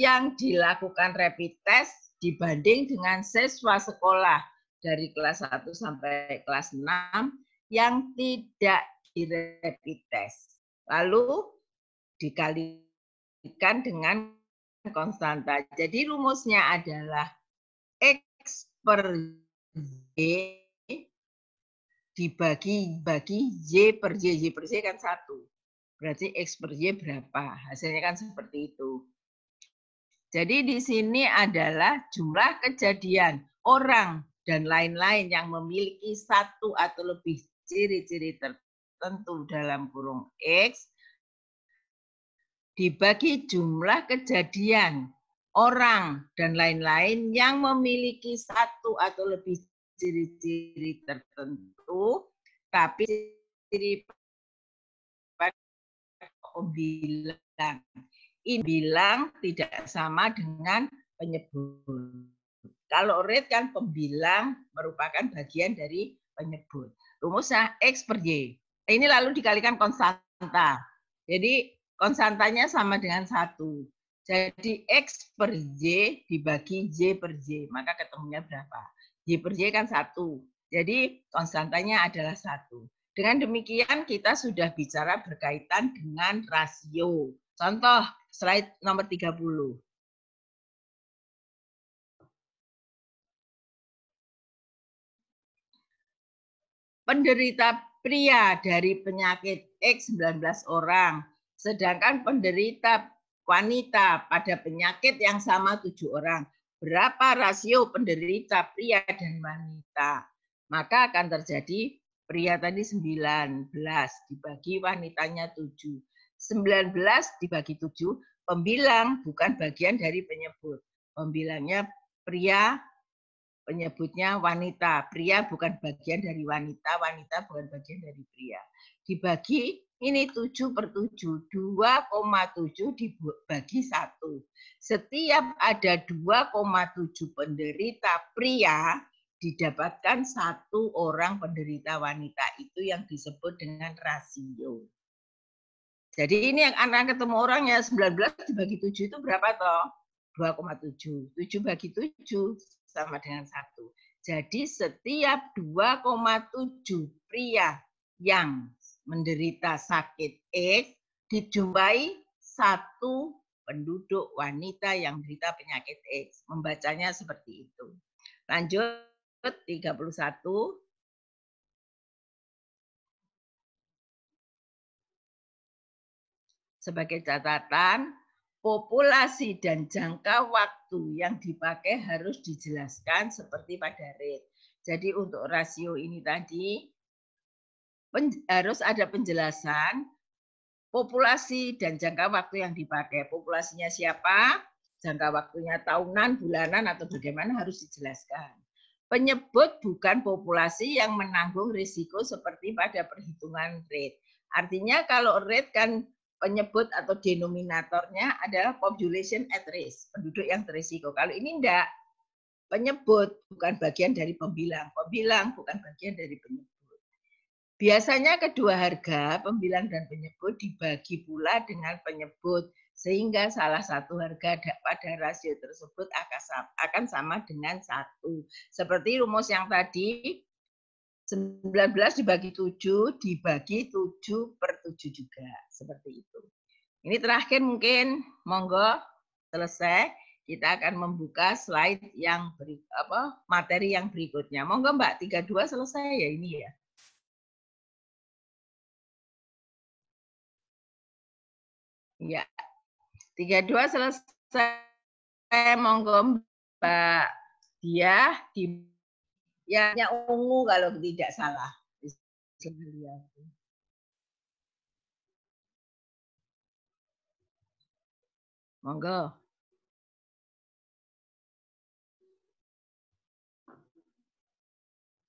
yang dilakukan rapid test dibanding dengan siswa sekolah dari kelas 1 sampai kelas 6 yang tidak di rapid test. Lalu dikalikan dengan konstanta. Jadi rumusnya adalah X per Y dibagi Y per Y per Y kan 1. Berarti X per Y berapa? Hasilnya kan seperti itu. Jadi di sini adalah jumlah kejadian orang dan lain-lain yang memiliki satu atau lebih ciri-ciri tertentu dalam kurung X dibagi jumlah kejadian orang dan lain-lain yang memiliki satu atau lebih ciri-ciri tertentu, tapi ciri pembilang. Ini bilang tidak sama dengan penyebut. Kalau rate kan pembilang merupakan bagian dari penyebut. Rumusnya X per Y. Ini lalu dikalikan konstanta. Jadi konstantanya sama dengan 1. Jadi X per Y dibagi Y per Y. Maka ketemunya berapa? Y per Y kan 1. Jadi konstantanya adalah 1. Dengan demikian kita sudah bicara berkaitan dengan rasio. Contoh slide nomor 30. Penderita pria dari penyakit X 19 orang, sedangkan penderita wanita pada penyakit yang sama 7 orang. Berapa rasio penderita pria dan wanita? Maka akan terjadi pria tadi 19 dibagi wanitanya 7. 19 dibagi 7, pembilang bukan bagian dari penyebut. Pembilangnya pria, penyebutnya wanita. Pria bukan bagian dari wanita, wanita bukan bagian dari pria. Dibagi ini 7 per 7, 2,7 dibagi 1. Setiap ada 2,7 penderita pria, didapatkan 1 orang penderita wanita. Itu yang disebut dengan rasio. Jadi ini yang anak ketemu orang ya 19 dibagi 7 itu berapa toh? 2,7. 7 bagi 7 sama dengan 1. Jadi setiap 2,7 pria yang menderita sakit X dijumpai 1 penduduk wanita yang menderita penyakit X. Membacanya seperti itu. Lanjut. 31. Sebagai catatan, populasi dan jangka waktu yang dipakai harus dijelaskan seperti pada rate. Jadi untuk rasio ini tadi harus ada penjelasan populasi dan jangka waktu yang dipakai. Populasinya siapa, jangka waktunya tahunan, bulanan, atau bagaimana harus dijelaskan. Penyebut bukan populasi yang menanggung risiko seperti pada perhitungan rate. Artinya kalau rate kan penyebut atau denominatornya adalah population at risk, penduduk yang berisiko. Kalau ini enggak, penyebut bukan bagian dari pembilang. Pembilang bukan bagian dari penyebut. Biasanya kedua harga, pembilang dan penyebut, dibagi pula dengan penyebut, sehingga salah satu harga pada rasio tersebut akan sama dengan 1. Seperti rumus yang tadi, 19 dibagi 7, dibagi 7/7 juga. Seperti itu. Ini terakhir mungkin, monggo selesai. Kita akan membuka slide yang materi yang berikutnya. Monggo Mbak, 32 selesai ya ini ya. Ya, 32 selesai. Monggo Mbak Diah, yang ungu kalau tidak salah. Monggo.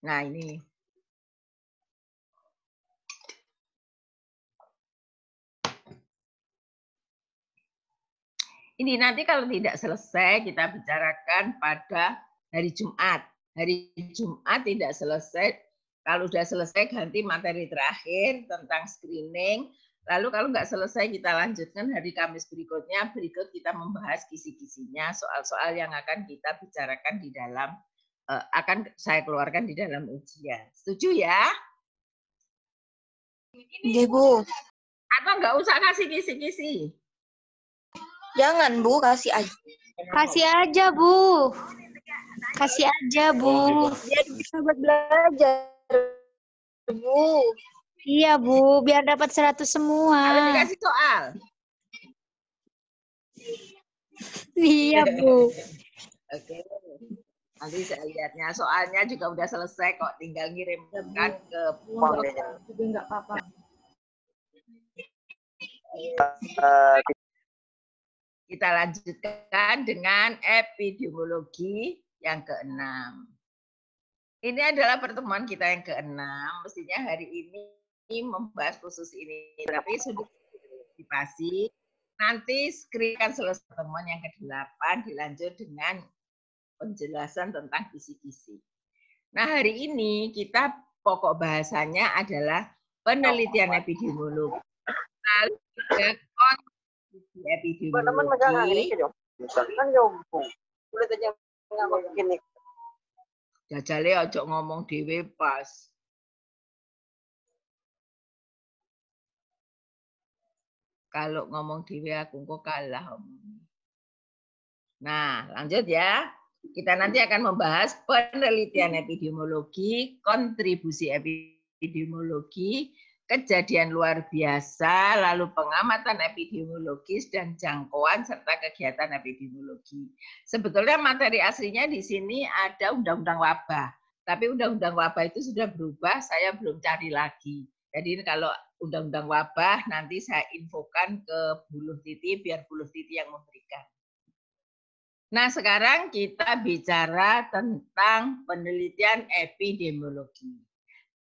Nah ini. Ini nanti kalau tidak selesai kita bicarakan pada hari Jumat. Hari Jumat tidak selesai. Kalau sudah selesai ganti materi terakhir tentang screening. Lalu kalau nggak selesai kita lanjutkan hari Kamis berikutnya. Berikut kita membahas kisi-kisinya, soal-soal yang akan kita bicarakan di dalam, akan saya keluarkan di dalam ujian. Setuju ya? Iya, Bu. Atau nggak usah kasih kisi-kisi? Jangan, Bu, kasih aja. Kasih aja, Bu. Kasih aja, Bu. Biar bisa buat belajar, Bu. Iya, Bu, biar dapat 100 semua. Kalau dikasih soal. Iya, Bu. Oke. Nanti saya lihatnya. Soalnya juga udah selesai kok, tinggal ngirimkan ke Enggak apa-apa. Kita lanjutkan dengan epidemiologi yang ke-6. Ini adalah pertemuan kita yang ke-6. Mestinya hari ini membahas khusus ini. Tapi sudah antisipasi. Nanti screen-kan selesai pertemuan yang ke-8 dilanjut dengan penjelasan tentang kisi-kisi. Nah, hari ini kita pokok bahasanya adalah penelitian epidemiologi. Lalu juga kontribusi epidemiologi. Jajale ojo ngomong dhewe pas. Kalau ngomong dhewe aku kok kalah. Nah, lanjut ya. Kita nanti akan membahas penelitian epidemiologi, kontribusi epidemiologi, kejadian luar biasa, lalu pengamatan epidemiologis dan jangkauan serta kegiatan epidemiologi. Sebetulnya materi aslinya di sini ada undang-undang wabah, tapi undang-undang wabah itu sudah berubah, saya belum cari lagi. Jadi kalau undang-undang wabah nanti saya infokan ke Bu Luhtiti biar Bu Luhtiti yang memberikan. Nah, sekarang kita bicara tentang penelitian epidemiologi.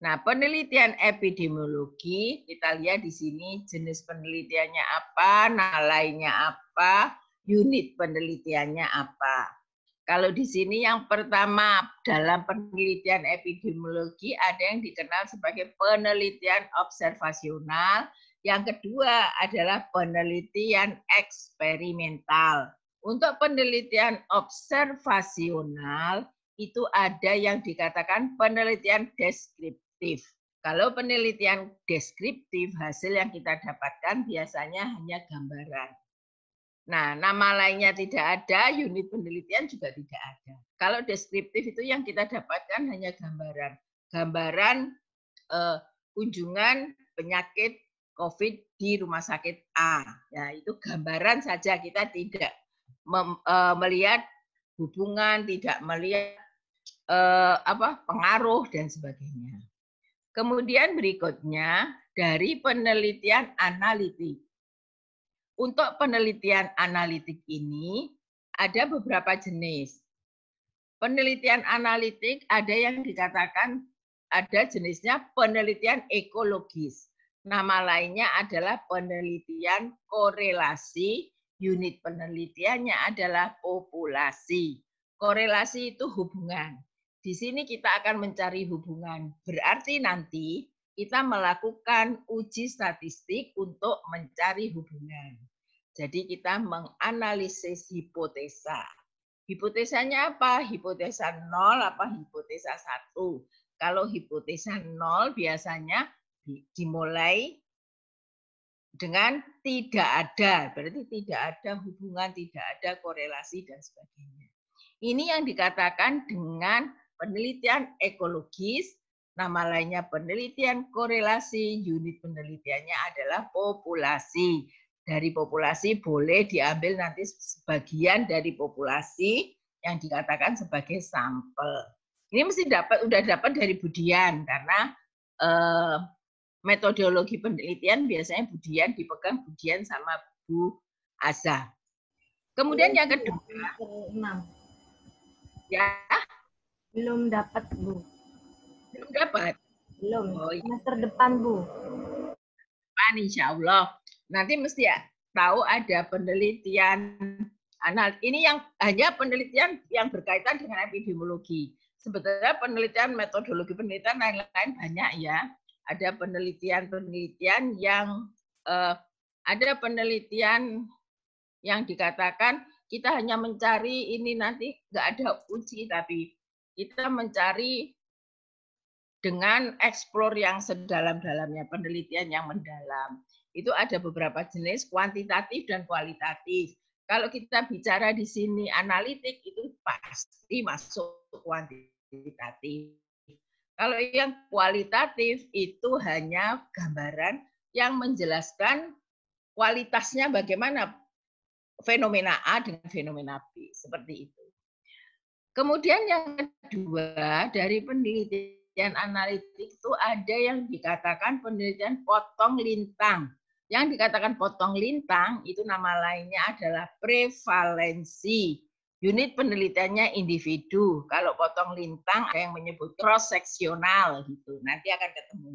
Nah, penelitian epidemiologi, kita lihat di sini jenis penelitiannya apa, nilainya apa, unit penelitiannya apa. Kalau di sini yang pertama dalam penelitian epidemiologi ada yang dikenal sebagai penelitian observasional, yang kedua adalah penelitian eksperimental. Untuk penelitian observasional itu ada yang dikatakan penelitian deskriptif. Kalau penelitian deskriptif, hasil yang kita dapatkan biasanya hanya gambaran. Nah, nama lainnya tidak ada, unit penelitian juga tidak ada. Kalau deskriptif itu yang kita dapatkan hanya gambaran. Gambaran kunjungan penyakit COVID di rumah sakit A. Ya, itu gambaran saja, kita tidak melihat hubungan, tidak melihat pengaruh dan sebagainya. Kemudian berikutnya dari penelitian analitik. Untuk penelitian analitik ini ada beberapa jenis. Penelitian analitik ada yang dikatakan ada jenisnya penelitian ekologis. Nama lainnya adalah penelitian korelasi. Unit penelitiannya adalah populasi. Korelasi itu hubungan. Di sini kita akan mencari hubungan. Berarti nanti kita melakukan uji statistik untuk mencari hubungan. Jadi kita menganalisis hipotesa. Hipotesanya apa? Hipotesa 0 apa hipotesa 1? Kalau hipotesa 0 biasanya dimulai dengan tidak ada. Berarti tidak ada hubungan, tidak ada korelasi dan sebagainya. Ini yang dikatakan dengan penelitian ekologis. Nama lainnya penelitian korelasi. Unit penelitiannya adalah populasi. Dari populasi boleh diambil nanti sebagian dari populasi yang dikatakan sebagai sampel. Ini mesti udah dapat dari Budian karena metodologi penelitian biasanya Budian dipegang Budian sama Bu Aza. Kemudian yang kedua, ya Belum dapat, Bu. belum dapat. Belum. Oh, Semester depan, Bu. Insya Allah. Nanti mesti ya tahu ada penelitian ini yang hanya penelitian yang berkaitan dengan epidemiologi. Sebetulnya penelitian metodologi penelitian lain-lain banyak ya. Ada penelitian-penelitian yang ada penelitian yang dikatakan kita hanya mencari ini nanti nggak ada uji, tapi kita mencari dengan eksplor yang sedalam-dalamnya, penelitian yang mendalam. Itu ada beberapa jenis, kuantitatif dan kualitatif. Kalau kita bicara di sini analitik, itu pasti masuk kuantitatif. Kalau yang kualitatif itu hanya gambaran yang menjelaskan kualitasnya bagaimana fenomena A dengan fenomena B, seperti itu. Kemudian yang kedua, dari penelitian analitik itu ada yang dikatakan penelitian potong lintang. Yang dikatakan potong lintang itu nama lainnya adalah prevalensi. Unit penelitiannya individu. Kalau potong lintang ada yang menyebut cross seksional gitu. Nanti akan ketemu.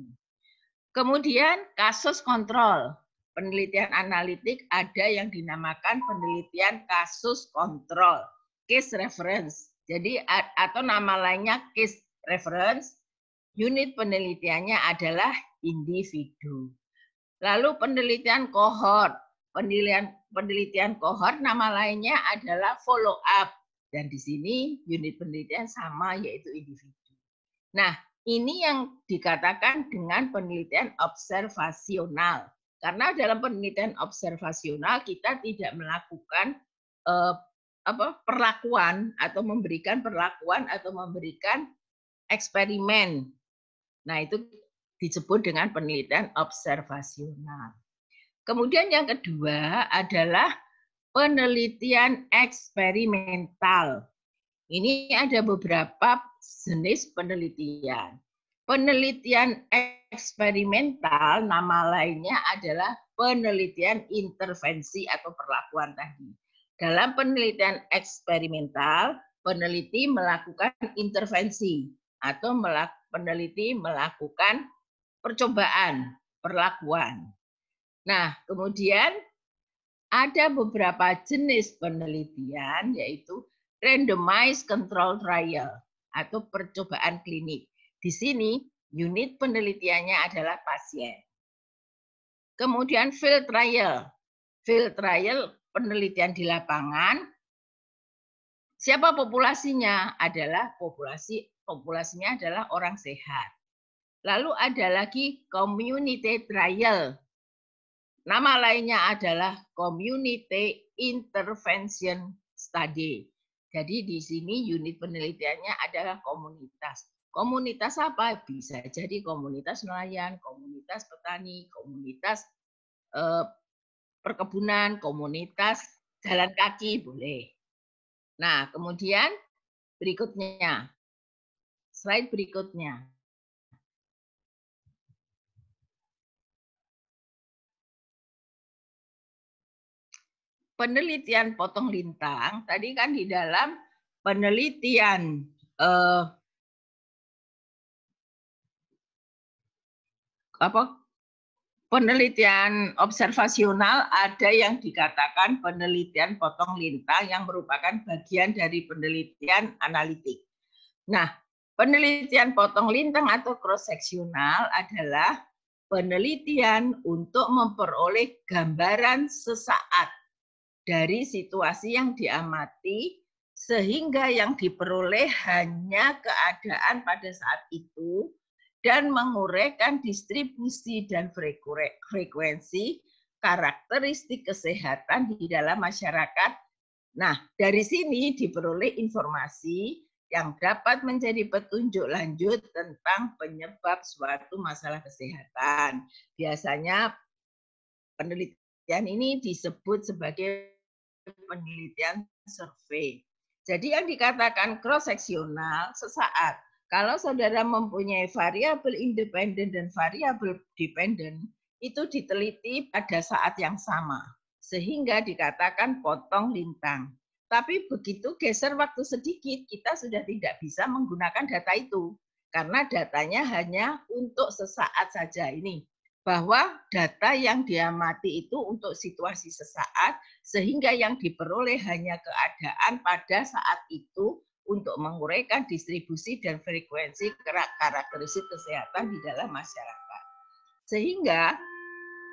Kemudian kasus kontrol. Penelitian analitik ada yang dinamakan penelitian kasus kontrol, case reference. Jadi atau nama lainnya case reference. Unit penelitiannya adalah individu. Lalu penelitian kohort. Penelitian kohort nama lainnya adalah follow up. Dan di sini unit penelitian sama yaitu individu. Nah, ini yang dikatakan dengan penelitian observasional. Karena dalam penelitian observasional kita tidak melakukan perlakuan atau memberikan perlakuan atau memberikan eksperimen. Nah, itu disebut dengan penelitian observasional. Kemudian yang kedua adalah penelitian eksperimental. Ini ada beberapa jenis penelitian. Penelitian eksperimental nama lainnya adalah penelitian intervensi atau perlakuan tadi. Dalam penelitian eksperimental, peneliti melakukan intervensi atau peneliti melakukan percobaan, perlakuan. Nah, kemudian ada beberapa jenis penelitian yaitu randomized control trial atau percobaan klinik. Di sini unit penelitiannya adalah pasien. Kemudian field trial. Field trial penelitian di lapangan. Siapa populasinya? Adalah populasinya adalah orang sehat. Lalu ada lagi community trial. Nama lainnya adalah Community Intervention Study. Jadi di sini unit penelitiannya adalah komunitas. Komunitas apa? Bisa jadi komunitas nelayan, komunitas petani, komunitas perkebunan, komunitas jalan kaki, boleh. Nah, kemudian berikutnya, slide berikutnya. Penelitian potong lintang, tadi kan di dalam penelitian penelitian observasional, ada yang dikatakan penelitian potong lintang yang merupakan bagian dari penelitian analitik. Nah, penelitian potong lintang atau cross seksional adalah penelitian untuk memperoleh gambaran sesaat dari situasi yang diamati, sehingga yang diperoleh hanya keadaan pada saat itu dan menguraikan distribusi dan frekuensi karakteristik kesehatan di dalam masyarakat. Nah, dari sini diperoleh informasi yang dapat menjadi petunjuk lanjut tentang penyebab suatu masalah kesehatan. Biasanya penelitian ini disebut sebagai penelitian survei. Jadi yang dikatakan cross seksional sesaat. Kalau saudara mempunyai variabel independen dan variabel dependen, itu diteliti pada saat yang sama, sehingga dikatakan potong lintang. Tapi begitu geser waktu sedikit, kita sudah tidak bisa menggunakan data itu, karena datanya hanya untuk sesaat saja ini. Bahwa data yang diamati itu untuk situasi sesaat, sehingga yang diperoleh hanya keadaan pada saat itu untuk menguraikan distribusi dan frekuensi karakteristik kesehatan di dalam masyarakat. Sehingga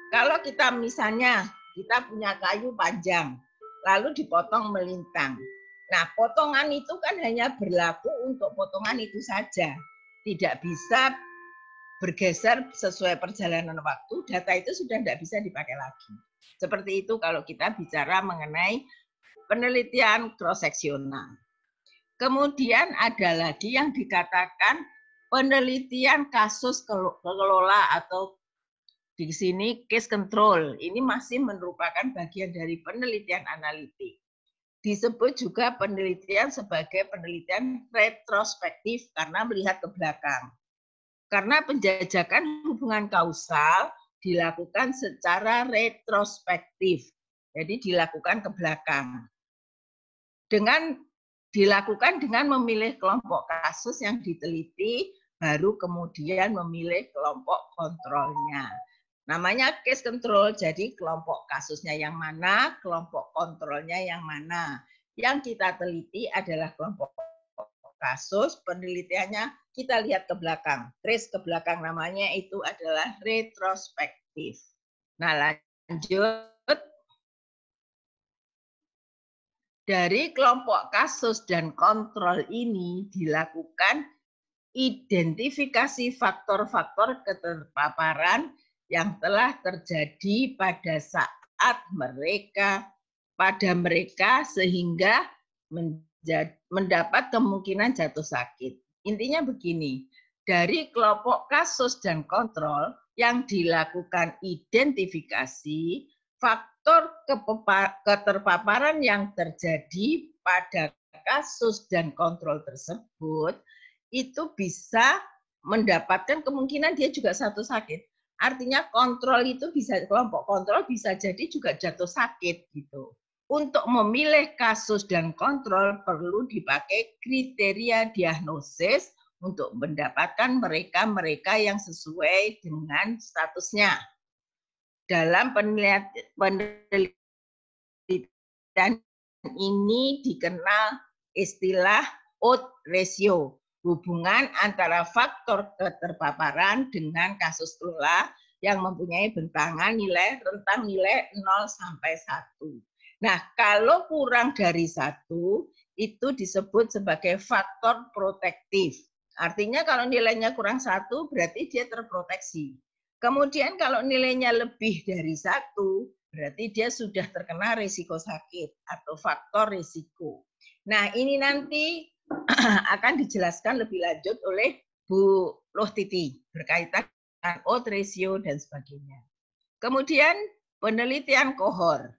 kalau kita misalnya kita punya kayu panjang, lalu dipotong melintang. Nah, potongan itu kan hanya berlaku untuk potongan itu saja. Tidak bisa bergeser sesuai perjalanan waktu, data itu sudah tidak bisa dipakai lagi. Seperti itu kalau kita bicara mengenai penelitian cross-seksional. Kemudian ada lagi yang dikatakan penelitian kasus kelola atau di sini case control. Ini masih merupakan bagian dari penelitian analitik. Disebut juga penelitian sebagai penelitian retrospektif karena melihat ke belakang. Karena penjajakan hubungan kausal dilakukan secara retrospektif. Jadi dilakukan ke belakang. Dilakukan dengan memilih kelompok kasus yang diteliti, baru kemudian memilih kelompok kontrolnya. Namanya case control, jadi kelompok kasusnya yang mana, kelompok kontrolnya yang mana. Yang kita teliti adalah kelompok kasus, penelitiannya kita lihat ke belakang. Trace ke belakang, namanya itu adalah retrospektif. Nah, lanjut. Dari kelompok kasus dan kontrol ini dilakukan identifikasi faktor-faktor keterpaparan yang telah terjadi pada saat pada mereka sehingga mendapat kemungkinan jatuh sakit. Intinya begini, dari kelompok kasus dan kontrol yang dilakukan identifikasi, faktor keterpaparan yang terjadi pada kasus dan kontrol tersebut itu bisa mendapatkan kemungkinan dia juga jatuh sakit. Artinya kontrol itu bisa, kelompok kontrol bisa jadi juga jatuh sakit gitu. Untuk memilih kasus dan kontrol perlu dipakai kriteria diagnosis untuk mendapatkan mereka yang sesuai dengan statusnya. Dalam penelitian ini dikenal istilah odds ratio, hubungan antara faktor keterpaparan dengan kasus kelola yang mempunyai bentangan rentang nilai 0 sampai 1. Nah, kalau kurang dari 1, itu disebut sebagai faktor protektif. Artinya kalau nilainya kurang 1, berarti dia terproteksi. Kemudian kalau nilainya lebih dari 1, berarti dia sudah terkena risiko sakit atau faktor risiko. Nah, ini nanti akan dijelaskan lebih lanjut oleh Bu Lohtiti berkaitan dengan odds ratio dan sebagainya. Kemudian penelitian kohor.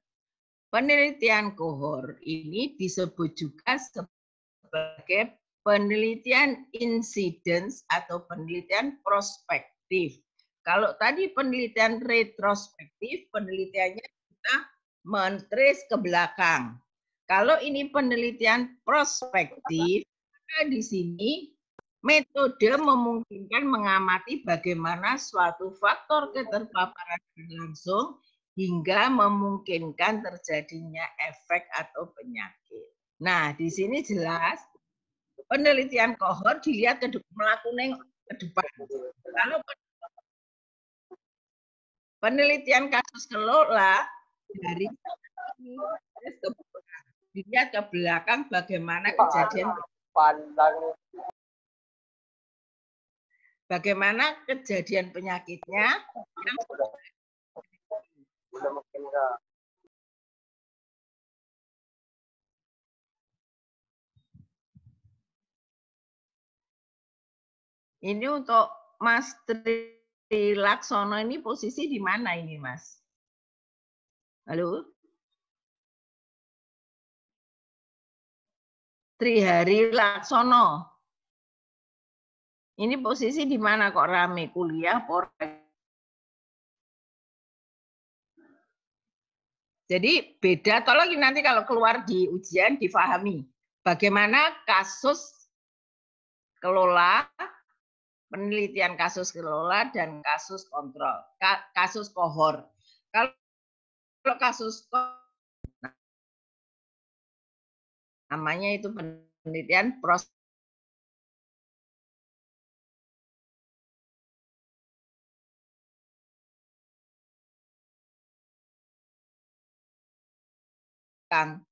Penelitian kohor ini disebut juga sebagai penelitian incidence atau penelitian prospektif. Kalau tadi penelitian retrospektif, penelitiannya kita men-trace ke belakang. Kalau ini penelitian prospektif, maka di sini metode memungkinkan mengamati bagaimana suatu faktor keterpaparan berlangsung hingga memungkinkan terjadinya efek atau penyakit. Nah, di sini jelas penelitian kohort dilihat ke melakukan ke depan. Kalau penelitian kasus kelola dari ini dilihat ke belakang bagaimana kejadian penyakitnya yang ini untuk Mas Tri Laksono ini posisi di mana ini, Mas? Halo? Trihari Laksono. Ini posisi di mana kok rame? Kuliah, Jadi beda, tolong nanti kalau keluar di ujian difahami. Bagaimana kasus kelola, penelitian kasus kelola dan kasus kontrol, kasus kohor. Kalau kasus namanya itu penelitian proses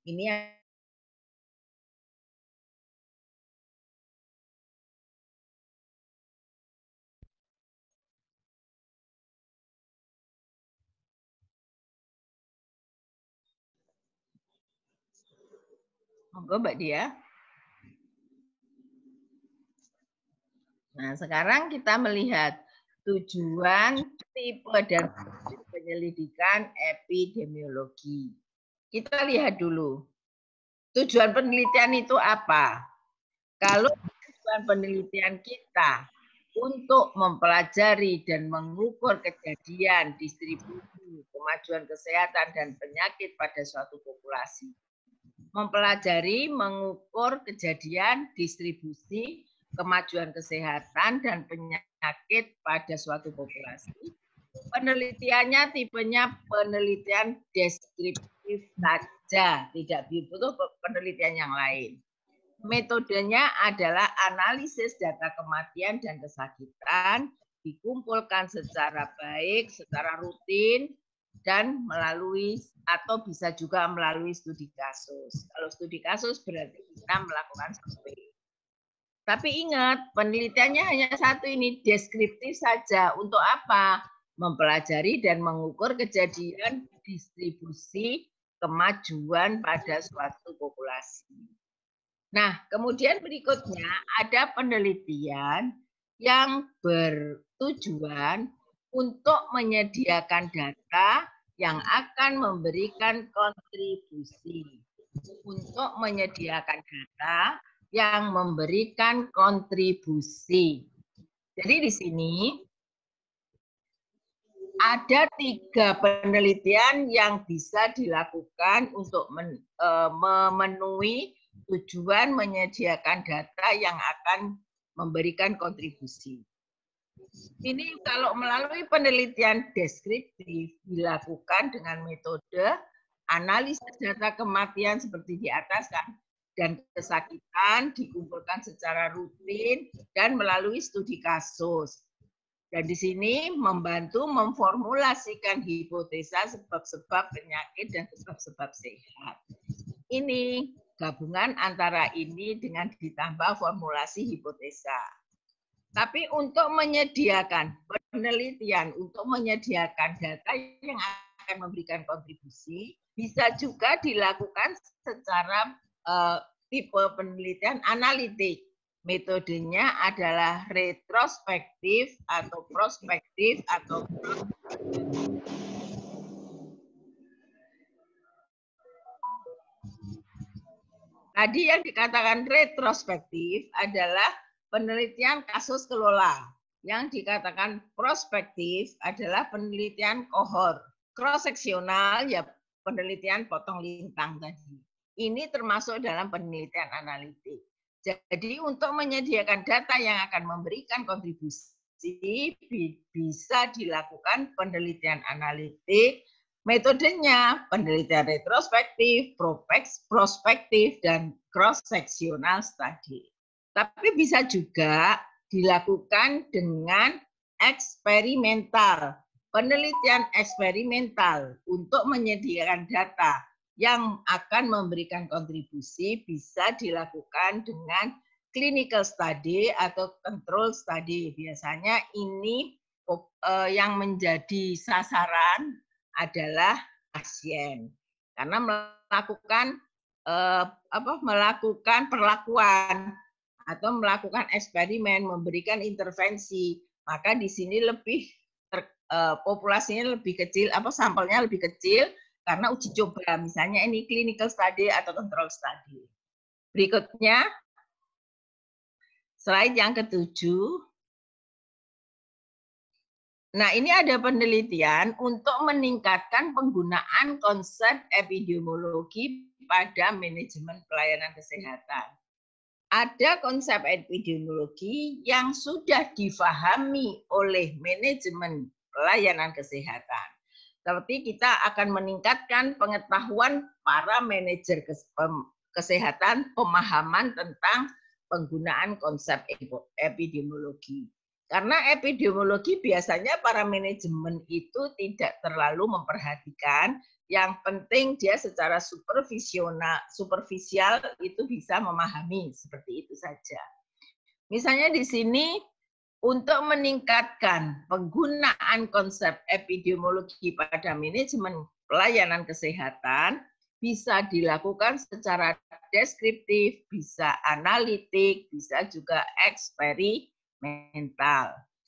ini monggo Mbak Dia. Nah, sekarang kita melihat tujuan, tipe, dan penyelidikan epidemiologi. Kita lihat dulu. Tujuan penelitian itu apa? Kalau tujuan penelitian kita untuk mempelajari dan mengukur kejadian, distribusi, kemajuan kesehatan, dan penyakit pada suatu populasi. Mempelajari, mengukur kejadian, distribusi, kemajuan kesehatan, dan penyakit pada suatu populasi. Penelitiannya tipenya penelitian deskriptif saja, tidak butuh penelitian yang lain. Metodenya adalah analisis data kematian dan kesakitan, dikumpulkan secara baik, secara rutin, dan melalui atau bisa juga melalui studi kasus. Kalau studi kasus berarti kita melakukan survei. Tapi ingat, penelitiannya hanya satu ini, deskriptif saja. Untuk apa? Mempelajari dan mengukur kejadian, distribusi, kemajuan pada suatu populasi. Nah, kemudian berikutnya ada penelitian yang bertujuan untuk menyediakan data yang akan memberikan kontribusi. Untuk menyediakan data yang memberikan kontribusi. Jadi di sini ada 3 penelitian yang bisa dilakukan untuk memenuhi tujuan menyediakan data yang akan memberikan kontribusi. Ini kalau melalui penelitian deskriptif dilakukan dengan metode analisis data kematian seperti di atas kan, dan kesakitan dikumpulkan secara rutin dan melalui studi kasus. Dan di sini membantu memformulasikan hipotesa sebab-sebab penyakit dan sebab-sebab sehat. Ini gabungan antara ini dengan ditambah formulasi hipotesa. Tapi untuk menyediakan penelitian, untuk menyediakan data yang akan memberikan kontribusi, bisa juga dilakukan secara tipe penelitian analitik. Metodenya adalah retrospektif atau prospektif atau tadi yang dikatakan retrospektif adalah penelitian kasus kelola. Yang dikatakan prospektif adalah penelitian kohort. Cross-seksional ya penelitian potong lintang tadi. Ini termasuk dalam penelitian analitik. Jadi untuk menyediakan data yang akan memberikan kontribusi bisa dilakukan penelitian analitik. Metodenya penelitian retrospektif, prospektif, dan cross-sectional study. Tapi bisa juga dilakukan dengan eksperimental, penelitian eksperimental untuk menyediakan data yang akan memberikan kontribusi bisa dilakukan dengan clinical study atau control study. Biasanya ini yang menjadi sasaran adalah pasien karena melakukan perlakuan atau melakukan eksperimen, memberikan intervensi, maka di sini lebih populasinya lebih kecil, sampelnya lebih kecil karena uji coba, misalnya ini clinical study atau control study. Berikutnya, slide yang ke-7. Nah, ini ada penelitian untuk meningkatkan penggunaan konsep epidemiologi pada manajemen pelayanan kesehatan. Ada konsep epidemiologi yang sudah difahami oleh manajemen pelayanan kesehatan. Seperti kita akan meningkatkan pengetahuan para manajer kesehatan, pemahaman tentang penggunaan konsep epidemiologi. Karena epidemiologi biasanya para manajemen itu tidak terlalu memperhatikan, yang penting dia secara superficial itu bisa memahami, seperti itu saja. Misalnya di sini untuk meningkatkan penggunaan konsep epidemiologi pada manajemen pelayanan kesehatan bisa dilakukan secara deskriptif, bisa analitik, bisa juga eksperimental.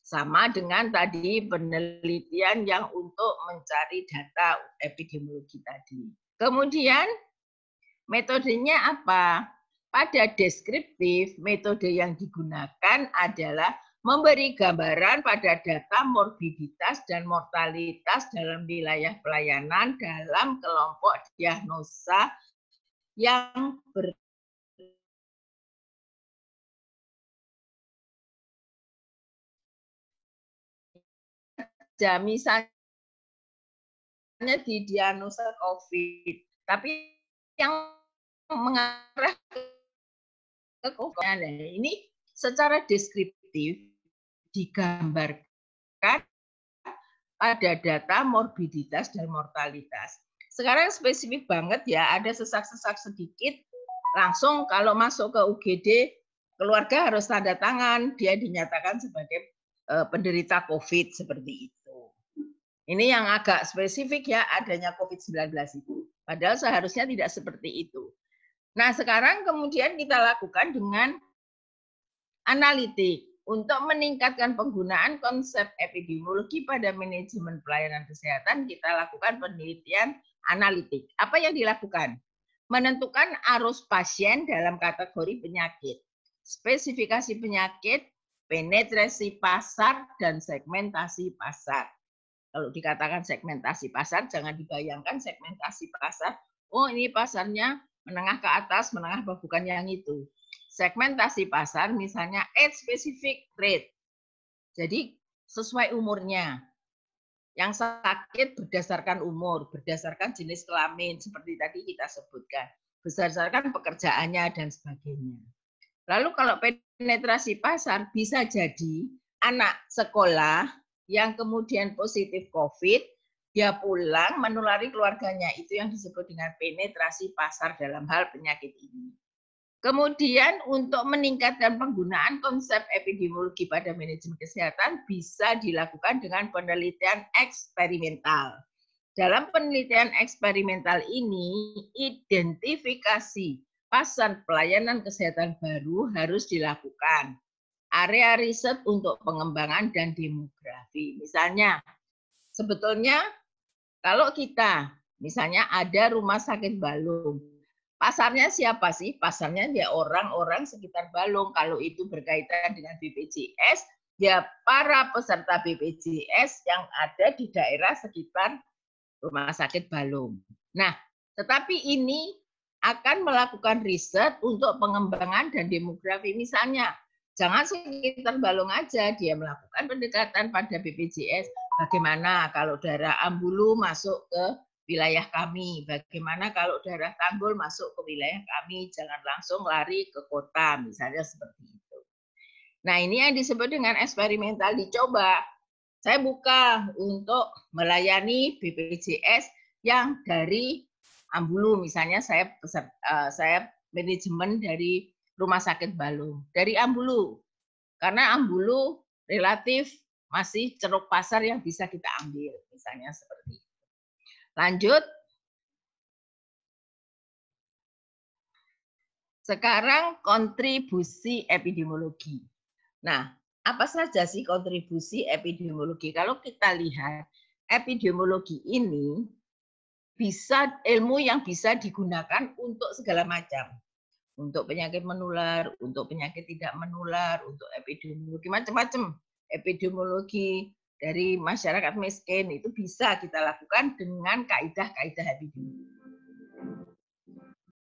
Sama dengan tadi penelitian yang untuk mencari data epidemiologi tadi. Kemudian metodenya apa? Pada deskriptif, metode yang digunakan adalah memberi gambaran pada data morbiditas dan mortalitas dalam wilayah pelayanan dalam kelompok diagnosa yang misalnya di diagnosa COVID, tapi yang mengarah ke COVID ini secara deskriptif digambarkan pada data morbiditas dan mortalitas. Sekarang spesifik banget ya, ada sesak-sesak sedikit, langsung kalau masuk ke UGD, keluarga harus tanda tangan, dia dinyatakan sebagai penderita COVID seperti itu. Ini yang agak spesifik ya, adanya COVID-19 itu. Padahal seharusnya tidak seperti itu. Nah, sekarang kemudian kita lakukan dengan analitik. Untuk meningkatkan penggunaan konsep epidemiologi pada manajemen pelayanan kesehatan, kita lakukan penelitian analitik. Apa yang dilakukan? Menentukan arus pasien dalam kategori penyakit, spesifikasi penyakit, penetrasi pasar, dan segmentasi pasar. Kalau dikatakan segmentasi pasar, jangan dibayangkan segmentasi pasar, oh ini pasarnya menengah ke atas, menengah bukan yang itu. Segmentasi pasar misalnya age specific rate. Jadi sesuai umurnya. Yang sakit berdasarkan umur, berdasarkan jenis kelamin seperti tadi kita sebutkan, berdasarkan pekerjaannya dan sebagainya. Lalu kalau penetrasi pasar bisa jadi anak sekolah yang kemudian positif COVID, dia pulang menulari keluarganya. Itu yang disebut dengan penetrasi pasar dalam hal penyakit ini. Kemudian untuk meningkatkan penggunaan konsep epidemiologi pada manajemen kesehatan bisa dilakukan dengan penelitian eksperimental. Dalam penelitian eksperimental ini, identifikasi pasar pelayanan kesehatan baru harus dilakukan. Area riset untuk pengembangan dan demografi. Misalnya, sebetulnya kalau kita, misalnya ada rumah sakit Balung, pasarnya siapa sih? Pasarnya ya orang-orang sekitar Balung. Kalau itu berkaitan dengan BPJS, ya para peserta BPJS yang ada di daerah sekitar rumah sakit Balung. Nah, tetapi ini akan melakukan riset untuk pengembangan dan demografi. Misalnya, jangan sekitar Balung aja, dia melakukan pendekatan pada BPJS. Bagaimana kalau daerah Ambulu masuk ke wilayah kami? Bagaimana kalau daerah Tanggul masuk ke wilayah kami? Jangan langsung lari ke kota, misalnya seperti itu. Nah, ini yang disebut dengan eksperimental, dicoba. Saya buka untuk melayani BPJS yang dari Ambulu, misalnya saya manajemen dari Rumah Sakit Balung, dari Ambulu. Karena Ambulu relatif masih ceruk pasar yang bisa kita ambil, misalnya seperti itu. Lanjut. Sekarang kontribusi epidemiologi. Nah, apa saja sih kontribusi epidemiologi? Kalau kita lihat, epidemiologi ini bisa ilmu yang bisa digunakan untuk segala macam. Untuk penyakit menular, untuk penyakit tidak menular, untuk epidemiologi, macam-macam. Epidemiologi dari masyarakat miskin itu bisa kita lakukan dengan kaidah-kaidah epidemiologi.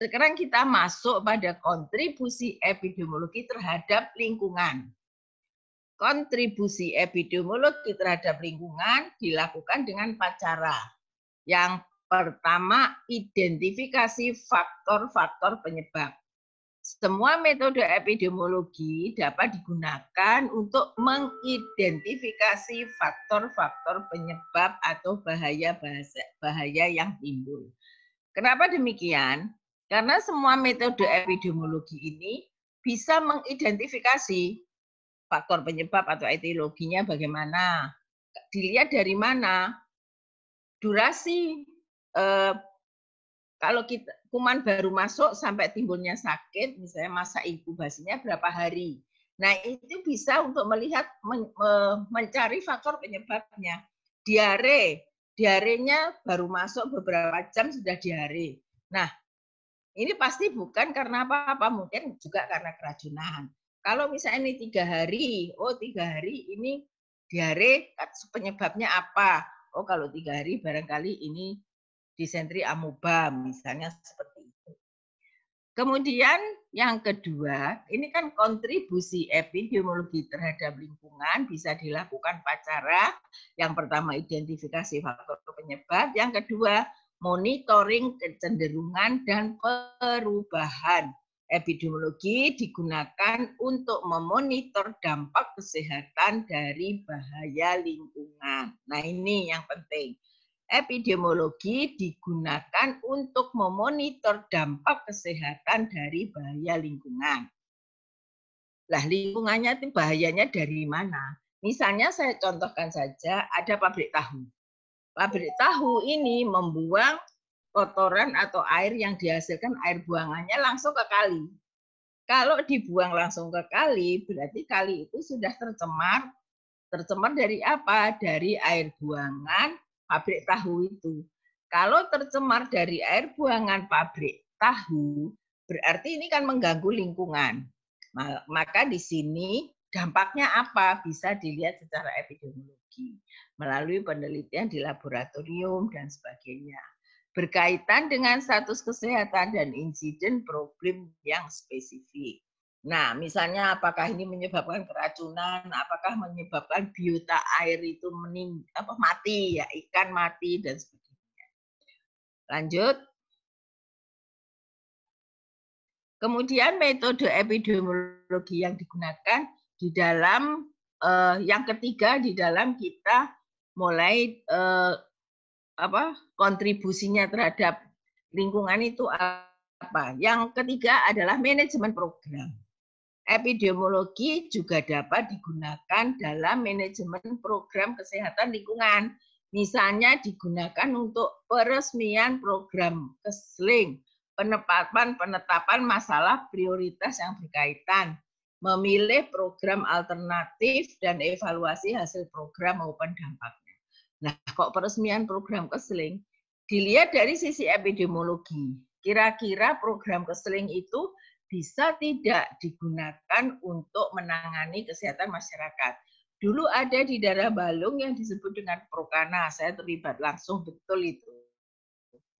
Sekarang kita masuk pada kontribusi epidemiologi terhadap lingkungan. Kontribusi epidemiologi terhadap lingkungan dilakukan dengan 4 cara. Yang pertama, identifikasi faktor-faktor penyebab. Semua metode epidemiologi dapat digunakan untuk mengidentifikasi faktor-faktor penyebab atau bahaya yang timbul. Kenapa demikian? Karena semua metode epidemiologi ini bisa mengidentifikasi faktor penyebab atau etiologinya bagaimana. Dilihat dari mana? Durasi. Kalau kita kuman baru masuk sampai timbulnya sakit, misalnya masa inkubasinya berapa hari. Nah, itu bisa untuk melihat, mencari faktor penyebabnya. Diarenya baru masuk beberapa jam sudah diare. Nah, ini pasti bukan karena apa-apa, mungkin juga karena keracunan. Kalau misalnya ini 3 hari, 3 hari ini diare, penyebabnya apa? Oh, kalau 3 hari barangkali ini disentri amoeba, misalnya seperti itu. Kemudian yang kedua, ini kan kontribusi epidemiologi terhadap lingkungan bisa dilakukan 4 cara. Yang pertama, identifikasi faktor penyebab. Yang kedua, monitoring kecenderungan dan perubahan. Epidemiologi digunakan untuk memonitor dampak kesehatan dari bahaya lingkungan. Nah, ini yang penting. Epidemiologi digunakan untuk memonitor dampak kesehatan dari bahaya lingkungan. Lah, lingkungannya itu bahayanya dari mana? Misalnya saya contohkan saja, ada pabrik tahu. Pabrik tahu ini membuang kotoran atau air yang dihasilkan air buangannya langsung ke kali. Kalau dibuang langsung ke kali, berarti kali itu sudah tercemar. Tercemar dari apa? Dari air buangan pabrik tahu itu. Kalau tercemar dari air buangan pabrik tahu, berarti ini kan mengganggu lingkungan. Maka di sini dampaknya apa? Bisa dilihat secara epidemiologi melalui penelitian di laboratorium dan sebagainya. Berkaitan dengan status kesehatan dan insiden problem yang spesifik. Nah, misalnya apakah ini menyebabkan keracunan, apakah menyebabkan biota air itu mati, ya ikan mati dan sebagainya. Lanjut. Kemudian metode epidemiologi yang digunakan di dalam yang ketiga di dalam kita mulai kontribusinya terhadap lingkungan itu apa? Yang ketiga adalah manajemen program. Epidemiologi juga dapat digunakan dalam manajemen program kesehatan lingkungan. Misalnya digunakan untuk peresmian program keseling, penetapan masalah prioritas yang berkaitan, memilih program alternatif, dan evaluasi hasil program maupun dampaknya. Nah, kok peresmian program keseling? Dilihat dari sisi epidemiologi, kira-kira program keseling itu bisa tidak digunakan untuk menangani kesehatan masyarakat. Dulu ada di daerah Balung yang disebut dengan Prokana, saya terlibat langsung betul itu.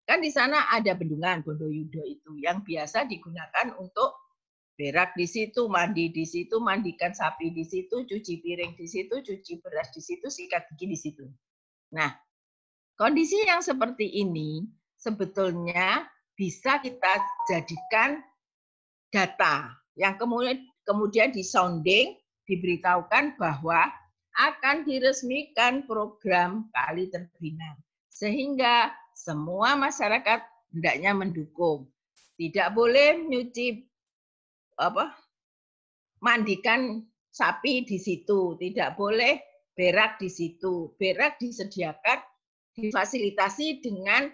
Kan di sana ada bendungan Bondoyudo itu yang biasa digunakan untuk berak di situ, mandi di situ, mandikan sapi di situ, cuci piring di situ, cuci beras di situ, sikat gigi di situ. Nah, kondisi yang seperti ini sebetulnya bisa kita jadikan data yang kemudian disounding, diberitahukan bahwa akan diresmikan program kali terbina, sehingga semua masyarakat hendaknya mendukung. Tidak boleh mandikan sapi di situ, tidak boleh berak di situ. Berak disediakan, difasilitasi dengan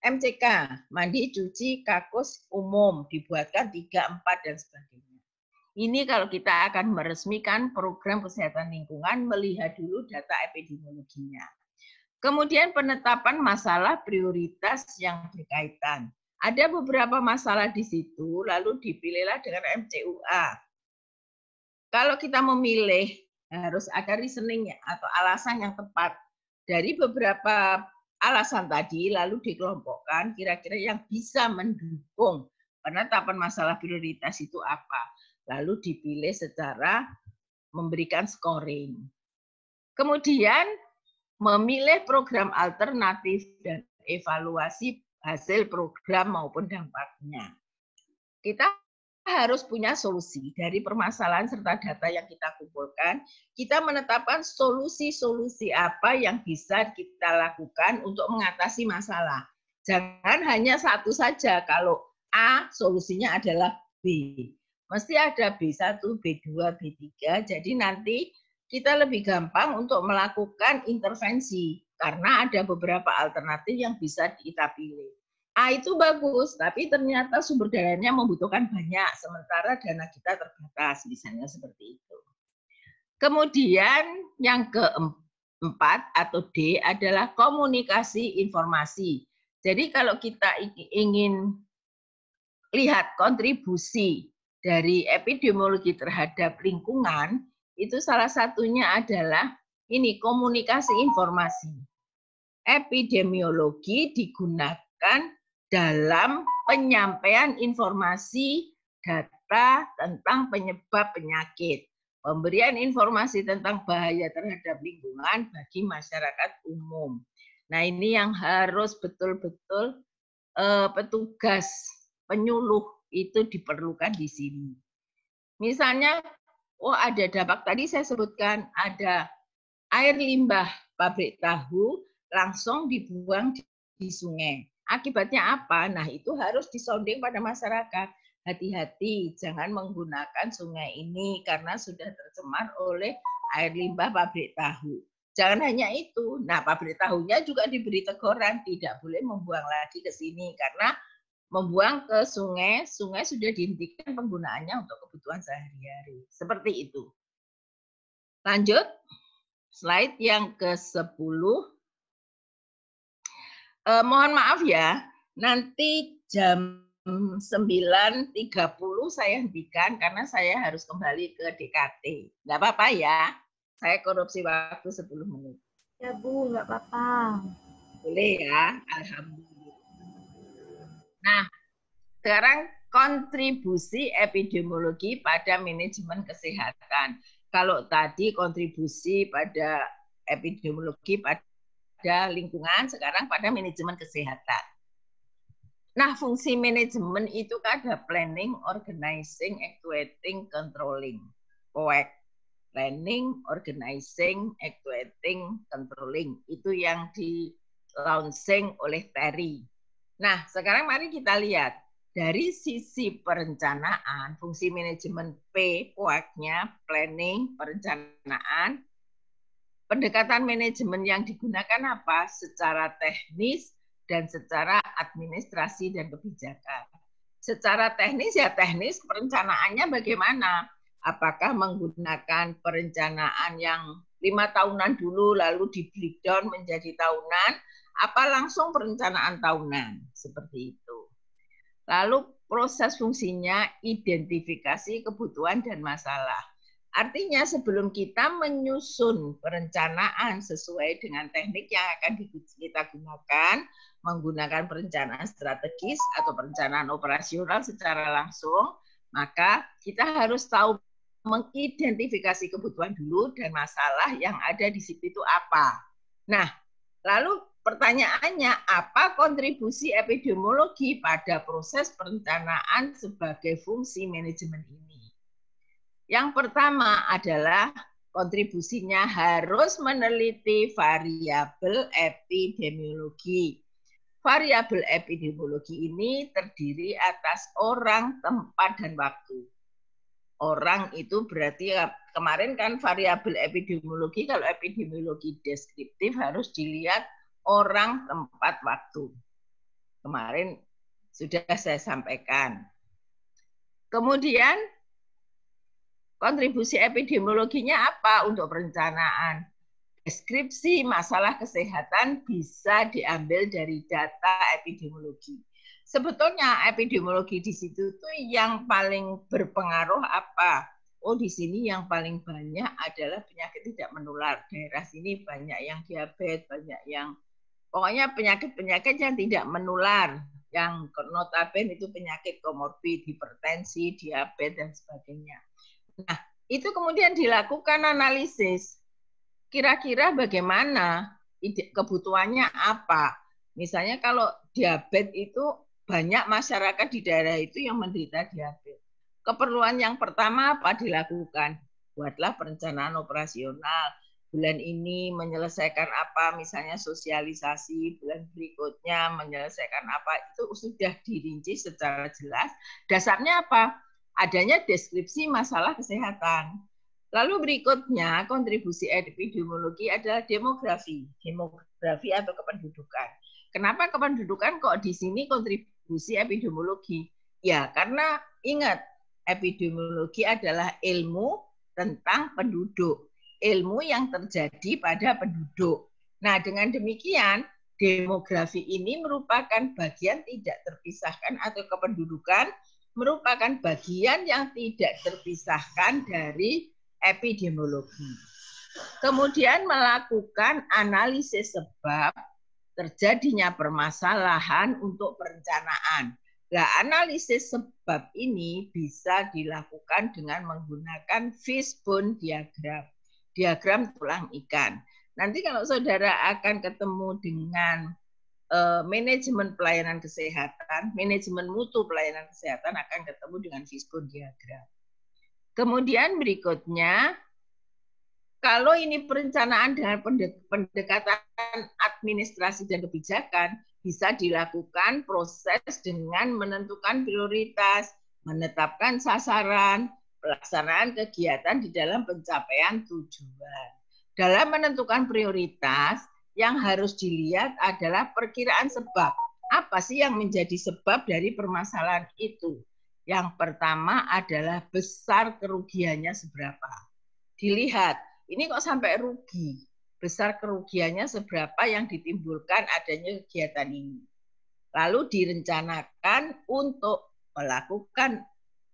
MCK, mandi, cuci, kakus umum, dibuatkan 3, 4, dan sebagainya. Ini kalau kita akan meresmikan program kesehatan lingkungan, melihat dulu data epidemiologinya. Kemudian penetapan masalah prioritas yang berkaitan. Ada beberapa masalah di situ, lalu dipilihlah dengan MCUA. Kalau kita memilih, harus ada reasoning atau alasan yang tepat. Dari beberapa alasan tadi lalu dikelompokkan kira-kira yang bisa mendukung penetapan masalah prioritas itu apa. Lalu dipilih secara memberikan scoring. Kemudian memilih program alternatif dan evaluasi hasil program maupun dampaknya. Kita harus punya solusi dari permasalahan serta data yang kita kumpulkan. Kita menetapkan solusi-solusi apa yang bisa kita lakukan untuk mengatasi masalah. Jangan hanya satu saja. Kalau A, solusinya adalah B. Mesti ada B1, B2, B3. Jadi nanti kita lebih gampang untuk melakukan intervensi. Karena ada beberapa alternatif yang bisa kita pilih. A itu bagus, tapi ternyata sumber dananya membutuhkan banyak, sementara dana kita terbatas, misalnya seperti itu. Kemudian yang keempat atau D adalah komunikasi informasi. Jadi kalau kita ingin lihat kontribusi dari epidemiologi terhadap lingkungan, itu salah satunya adalah ini komunikasi informasi. Epidemiologi digunakan dalam penyampaian informasi data tentang penyebab penyakit, pemberian informasi tentang bahaya terhadap lingkungan bagi masyarakat umum. Nah, ini yang harus betul-betul petugas penyuluh itu diperlukan di sini. Misalnya, ada dampak tadi saya sebutkan, ada air limbah pabrik tahu langsung dibuang di sungai. Akibatnya apa? Nah, itu harus disounding pada masyarakat. Hati-hati, jangan menggunakan sungai ini karena sudah tercemar oleh air limbah pabrik tahu. Jangan hanya itu. Nah, pabrik tahunya juga diberi teguran, tidak boleh membuang lagi ke sini karena membuang ke sungai, sungai sudah dihentikan penggunaannya untuk kebutuhan sehari-hari. Seperti itu. Lanjut, slide yang ke-10. Mohon maaf ya, nanti jam 9.30 saya hentikan karena saya harus kembali ke DKT. Nggak apa-apa ya, saya korupsi waktu 10 menit. Ya Bu, nggak apa-apa. Boleh ya, alhamdulillah. Nah, sekarang kontribusi epidemiologi pada manajemen kesehatan. Kalau tadi kontribusi pada epidemiologi pada lingkungan, sekarang pada manajemen kesehatan. Nah, fungsi manajemen itu kan ada planning, organizing, actuating, controlling. POEC. Planning, organizing, actuating, controlling. Itu yang di launching oleh Terry. Nah, sekarang mari kita lihat. dari sisi perencanaan, fungsi manajemen P, POAK-nya, planning, perencanaan, pendekatan manajemen yang digunakan apa? Secara teknis dan secara administrasi dan kebijakan. Secara teknis ya teknis perencanaannya bagaimana? Apakah menggunakan perencanaan yang 5 tahunan dulu lalu di breakdown menjadi tahunan, apa langsung perencanaan tahunan? Seperti itu. Lalu proses fungsinya identifikasi kebutuhan dan masalah. Artinya sebelum kita menyusun perencanaan sesuai dengan teknik yang akan kita gunakan, menggunakan perencanaan strategis atau perencanaan operasional secara langsung, maka kita harus tahu mengidentifikasi kebutuhan dulu dan masalah yang ada di situ itu apa. Nah, lalu pertanyaannya, apa kontribusi epidemiologi pada proses perencanaan sebagai fungsi manajemen ini? Yang pertama adalah kontribusinya harus meneliti variabel epidemiologi. Variabel epidemiologi ini terdiri atas orang, tempat, dan waktu. Orang itu berarti kemarin kan variabel epidemiologi, kalau epidemiologi deskriptif harus dilihat orang, tempat, waktu. Kemarin sudah saya sampaikan. Kemudian kontribusi epidemiologinya apa untuk perencanaan? Deskripsi masalah kesehatan bisa diambil dari data epidemiologi. Sebetulnya epidemiologi di situ tuh yang paling berpengaruh apa? Oh, di sini yang paling banyak adalah penyakit tidak menular. Daerah sini banyak yang diabetes, banyak yang pokoknya penyakit-penyakit yang tidak menular, yang notabene itu penyakit komorbid, hipertensi, diabetes, dan sebagainya. Nah, itu kemudian dilakukan analisis. Kira-kira bagaimana kebutuhannya apa? Misalnya kalau diabetes itu banyak masyarakat di daerah itu yang menderita diabetes. Keperluan yang pertama apa dilakukan? Buatlah perencanaan operasional. Bulan ini menyelesaikan apa, misalnya sosialisasi, bulan berikutnya menyelesaikan apa, itu sudah dirinci secara jelas. Dasarnya apa? Adanya deskripsi masalah kesehatan. Lalu berikutnya, kontribusi epidemiologi adalah demografi. Demografi atau kependudukan. Kenapa kependudukan kok di sini kontribusi epidemiologi? Ya, karena ingat, epidemiologi adalah ilmu tentang penduduk. Ilmu yang terjadi pada penduduk. Nah, dengan demikian, demografi ini merupakan bagian tidak terpisahkan atau kependudukan merupakan bagian yang tidak terpisahkan dari epidemiologi. Kemudian melakukan analisis sebab terjadinya permasalahan untuk perencanaan. Nah, analisis sebab ini bisa dilakukan dengan menggunakan fishbone diagram. Diagram tulang ikan. Nanti kalau saudara akan ketemu dengan manajemen pelayanan kesehatan, manajemen mutu pelayanan kesehatan akan ketemu dengan fishbone diagram. Kemudian berikutnya, kalau ini perencanaan dengan pendekatan administrasi dan kebijakan, bisa dilakukan proses dengan menentukan prioritas, menetapkan sasaran, pelaksanaan kegiatan di dalam pencapaian tujuan. Dalam menentukan prioritas, yang harus dilihat adalah perkiraan sebab. Apa sih yang menjadi sebab dari permasalahan itu? Yang pertama adalah besar kerugiannya seberapa. Dilihat, ini kok sampai rugi. Besar kerugiannya seberapa yang ditimbulkan adanya kegiatan ini. Lalu direncanakan untuk melakukan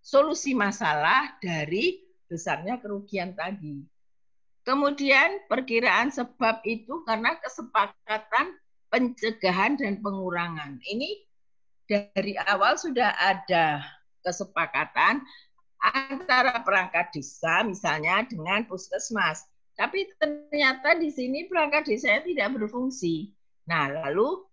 solusi masalah dari besarnya kerugian tadi. Kemudian perkiraan sebab itu karena kesepakatan pencegahan dan pengurangan. Ini dari awal sudah ada kesepakatan antara perangkat desa misalnya dengan puskesmas. Tapi ternyata di sini perangkat desanya tidak berfungsi. Nah, lalu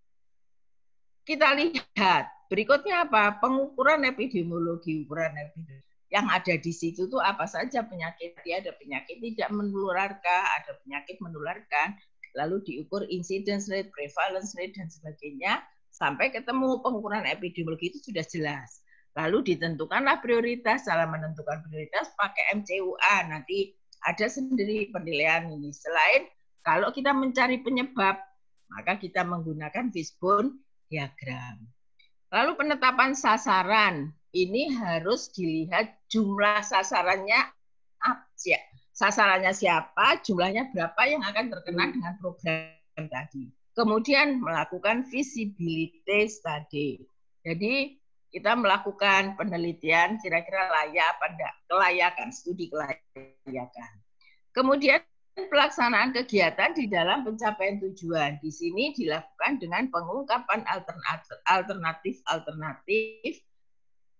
kita lihat berikutnya apa? Pengukuran epidemiologi, ukuran epidemiologi. Yang ada di situ tuh apa saja penyakit. Ada penyakit tidak menularkan, ada penyakit menularkan. Lalu diukur incidence rate, prevalence rate, dan sebagainya. sampai ketemu pengukuran epidemiologi itu sudah jelas. Lalu ditentukanlah prioritas. Cara menentukan prioritas pakai MCUA. Nanti ada sendiri penilaian ini. Selain kalau kita mencari penyebab, maka kita menggunakan fishbone diagram. Lalu penetapan sasaran. Ini harus dilihat jumlah sasarannya. Sasarannya siapa, jumlahnya berapa yang akan terkena dengan program tadi. Kemudian melakukan feasibility study. Jadi kita melakukan penelitian kira-kira layak apa enggak, kelayakan, studi kelayakan. Kemudian pelaksanaan kegiatan di dalam pencapaian tujuan. Di sini dilakukan dengan pengungkapan alternatif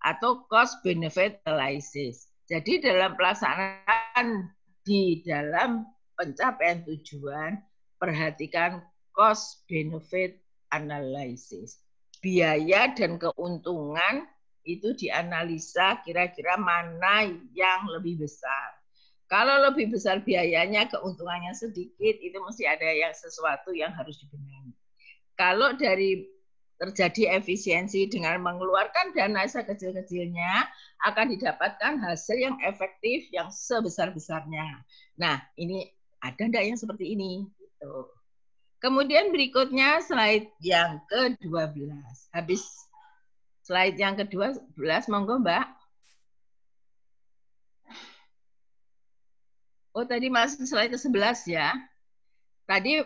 atau cost benefit analysis. Jadi dalam pelaksanaan di dalam pencapaian tujuan, perhatikan cost benefit analysis. Biaya dan keuntungan itu dianalisa kira-kira mana yang lebih besar. Kalau lebih besar biayanya, keuntungannya sedikit, itu mesti ada yang sesuatu yang harus dibenahi. Kalau dari terjadi efisiensi dengan mengeluarkan dana sekecil-kecilnya, akan didapatkan hasil yang efektif yang sebesar-besarnya. Nah, ini ada enggak yang seperti ini? Gitu. Kemudian berikutnya slide yang ke-12. Habis slide yang ke-12, monggo Mbak. Oh, tadi masih slide ke-11 ya. Tadi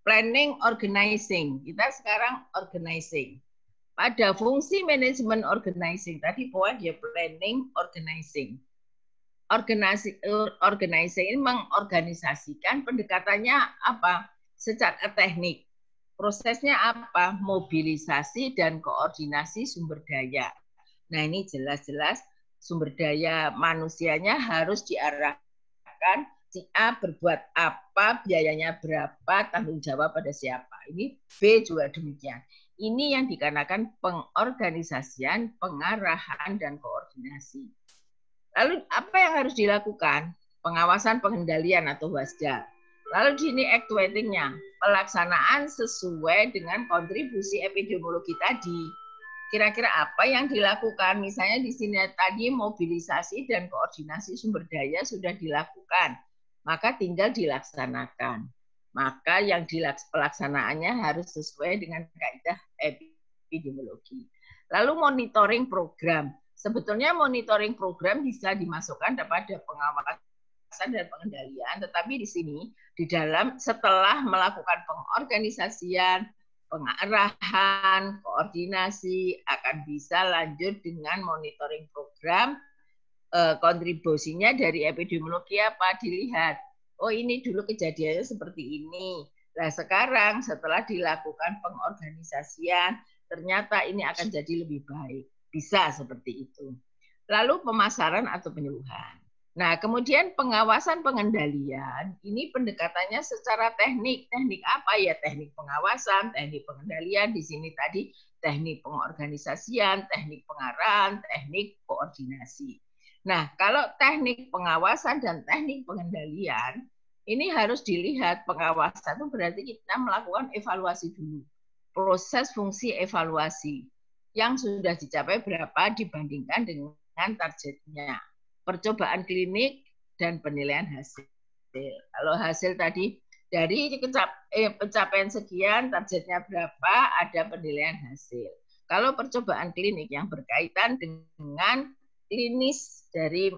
planning, organizing. Kita sekarang organizing. Pada fungsi manajemen organizing, tadi poin dia planning, organizing. Organizing ini mengorganisasikan, pendekatannya apa? Secara teknik. Prosesnya apa? Mobilisasi dan koordinasi sumber daya. Nah, ini jelas-jelas sumber daya manusianya harus diarahkan, si A berbuat apa, biayanya berapa, tanggung jawab pada siapa. Ini B juga demikian. Ini yang dikarenakan pengorganisasian, pengarahan, dan koordinasi. Lalu apa yang harus dilakukan? Pengawasan pengendalian atau WASDA. Lalu di sini actuating-nya, pelaksanaan sesuai dengan kontribusi epidemiologi tadi. Kira-kira apa yang dilakukan? Misalnya di sini tadi mobilisasi dan koordinasi sumber daya sudah dilakukan, maka tinggal dilaksanakan. Maka yang pelaksanaannya harus sesuai dengan kaidah epidemiologi. Lalu monitoring program. Sebetulnya monitoring program bisa dimasukkan kepada pengawasan dan pengendalian, tetapi di sini di dalam setelah melakukan pengorganisasian, pengarahan, koordinasi akan bisa lanjut dengan monitoring program. Kontribusinya dari epidemiologi apa? Dilihat. Oh, ini dulu kejadiannya seperti ini. Nah, sekarang setelah dilakukan pengorganisasian, ternyata ini akan jadi lebih baik. Bisa seperti itu. Lalu pemasaran atau penyuluhan. Nah, kemudian pengawasan pengendalian, ini pendekatannya secara teknik. Teknik apa ya? Teknik pengawasan, teknik pengendalian. Di sini tadi teknik pengorganisasian, teknik pengarahan, teknik koordinasi. Nah, kalau teknik pengawasan dan teknik pengendalian, ini harus dilihat. Pengawasan itu berarti kita melakukan evaluasi dulu. Proses fungsi evaluasi yang sudah dicapai berapa dibandingkan dengan targetnya. Percobaan klinik dan penilaian hasil. Kalau hasil tadi dari pencapaian sekian, targetnya berapa, ada penilaian hasil. Kalau percobaan klinik yang berkaitan dengan klinis dari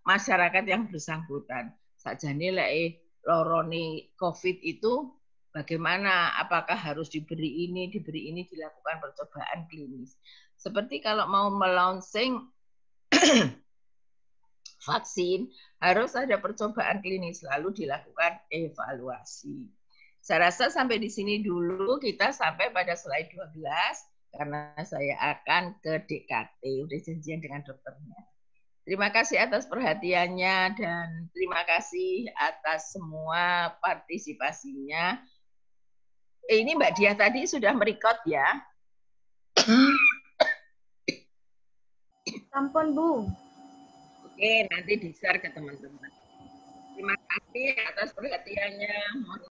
masyarakat yang bersangkutan. Sakjane lek lorone COVID itu bagaimana? Apakah harus diberi ini dilakukan percobaan klinis. Seperti kalau mau melaunching vaksin, harus ada percobaan klinis, lalu dilakukan evaluasi. Saya rasa sampai di sini dulu, kita sampai pada slide 12, karena saya akan ke DKT, udah janjian dengan dokternya. Terima kasih atas perhatiannya, dan terima kasih atas semua partisipasinya. Ini Mbak Diah tadi sudah merekod ya? Sampun, Bu. Oke, nanti di-share ke teman-teman. Terima kasih atas perhatiannya. Mohon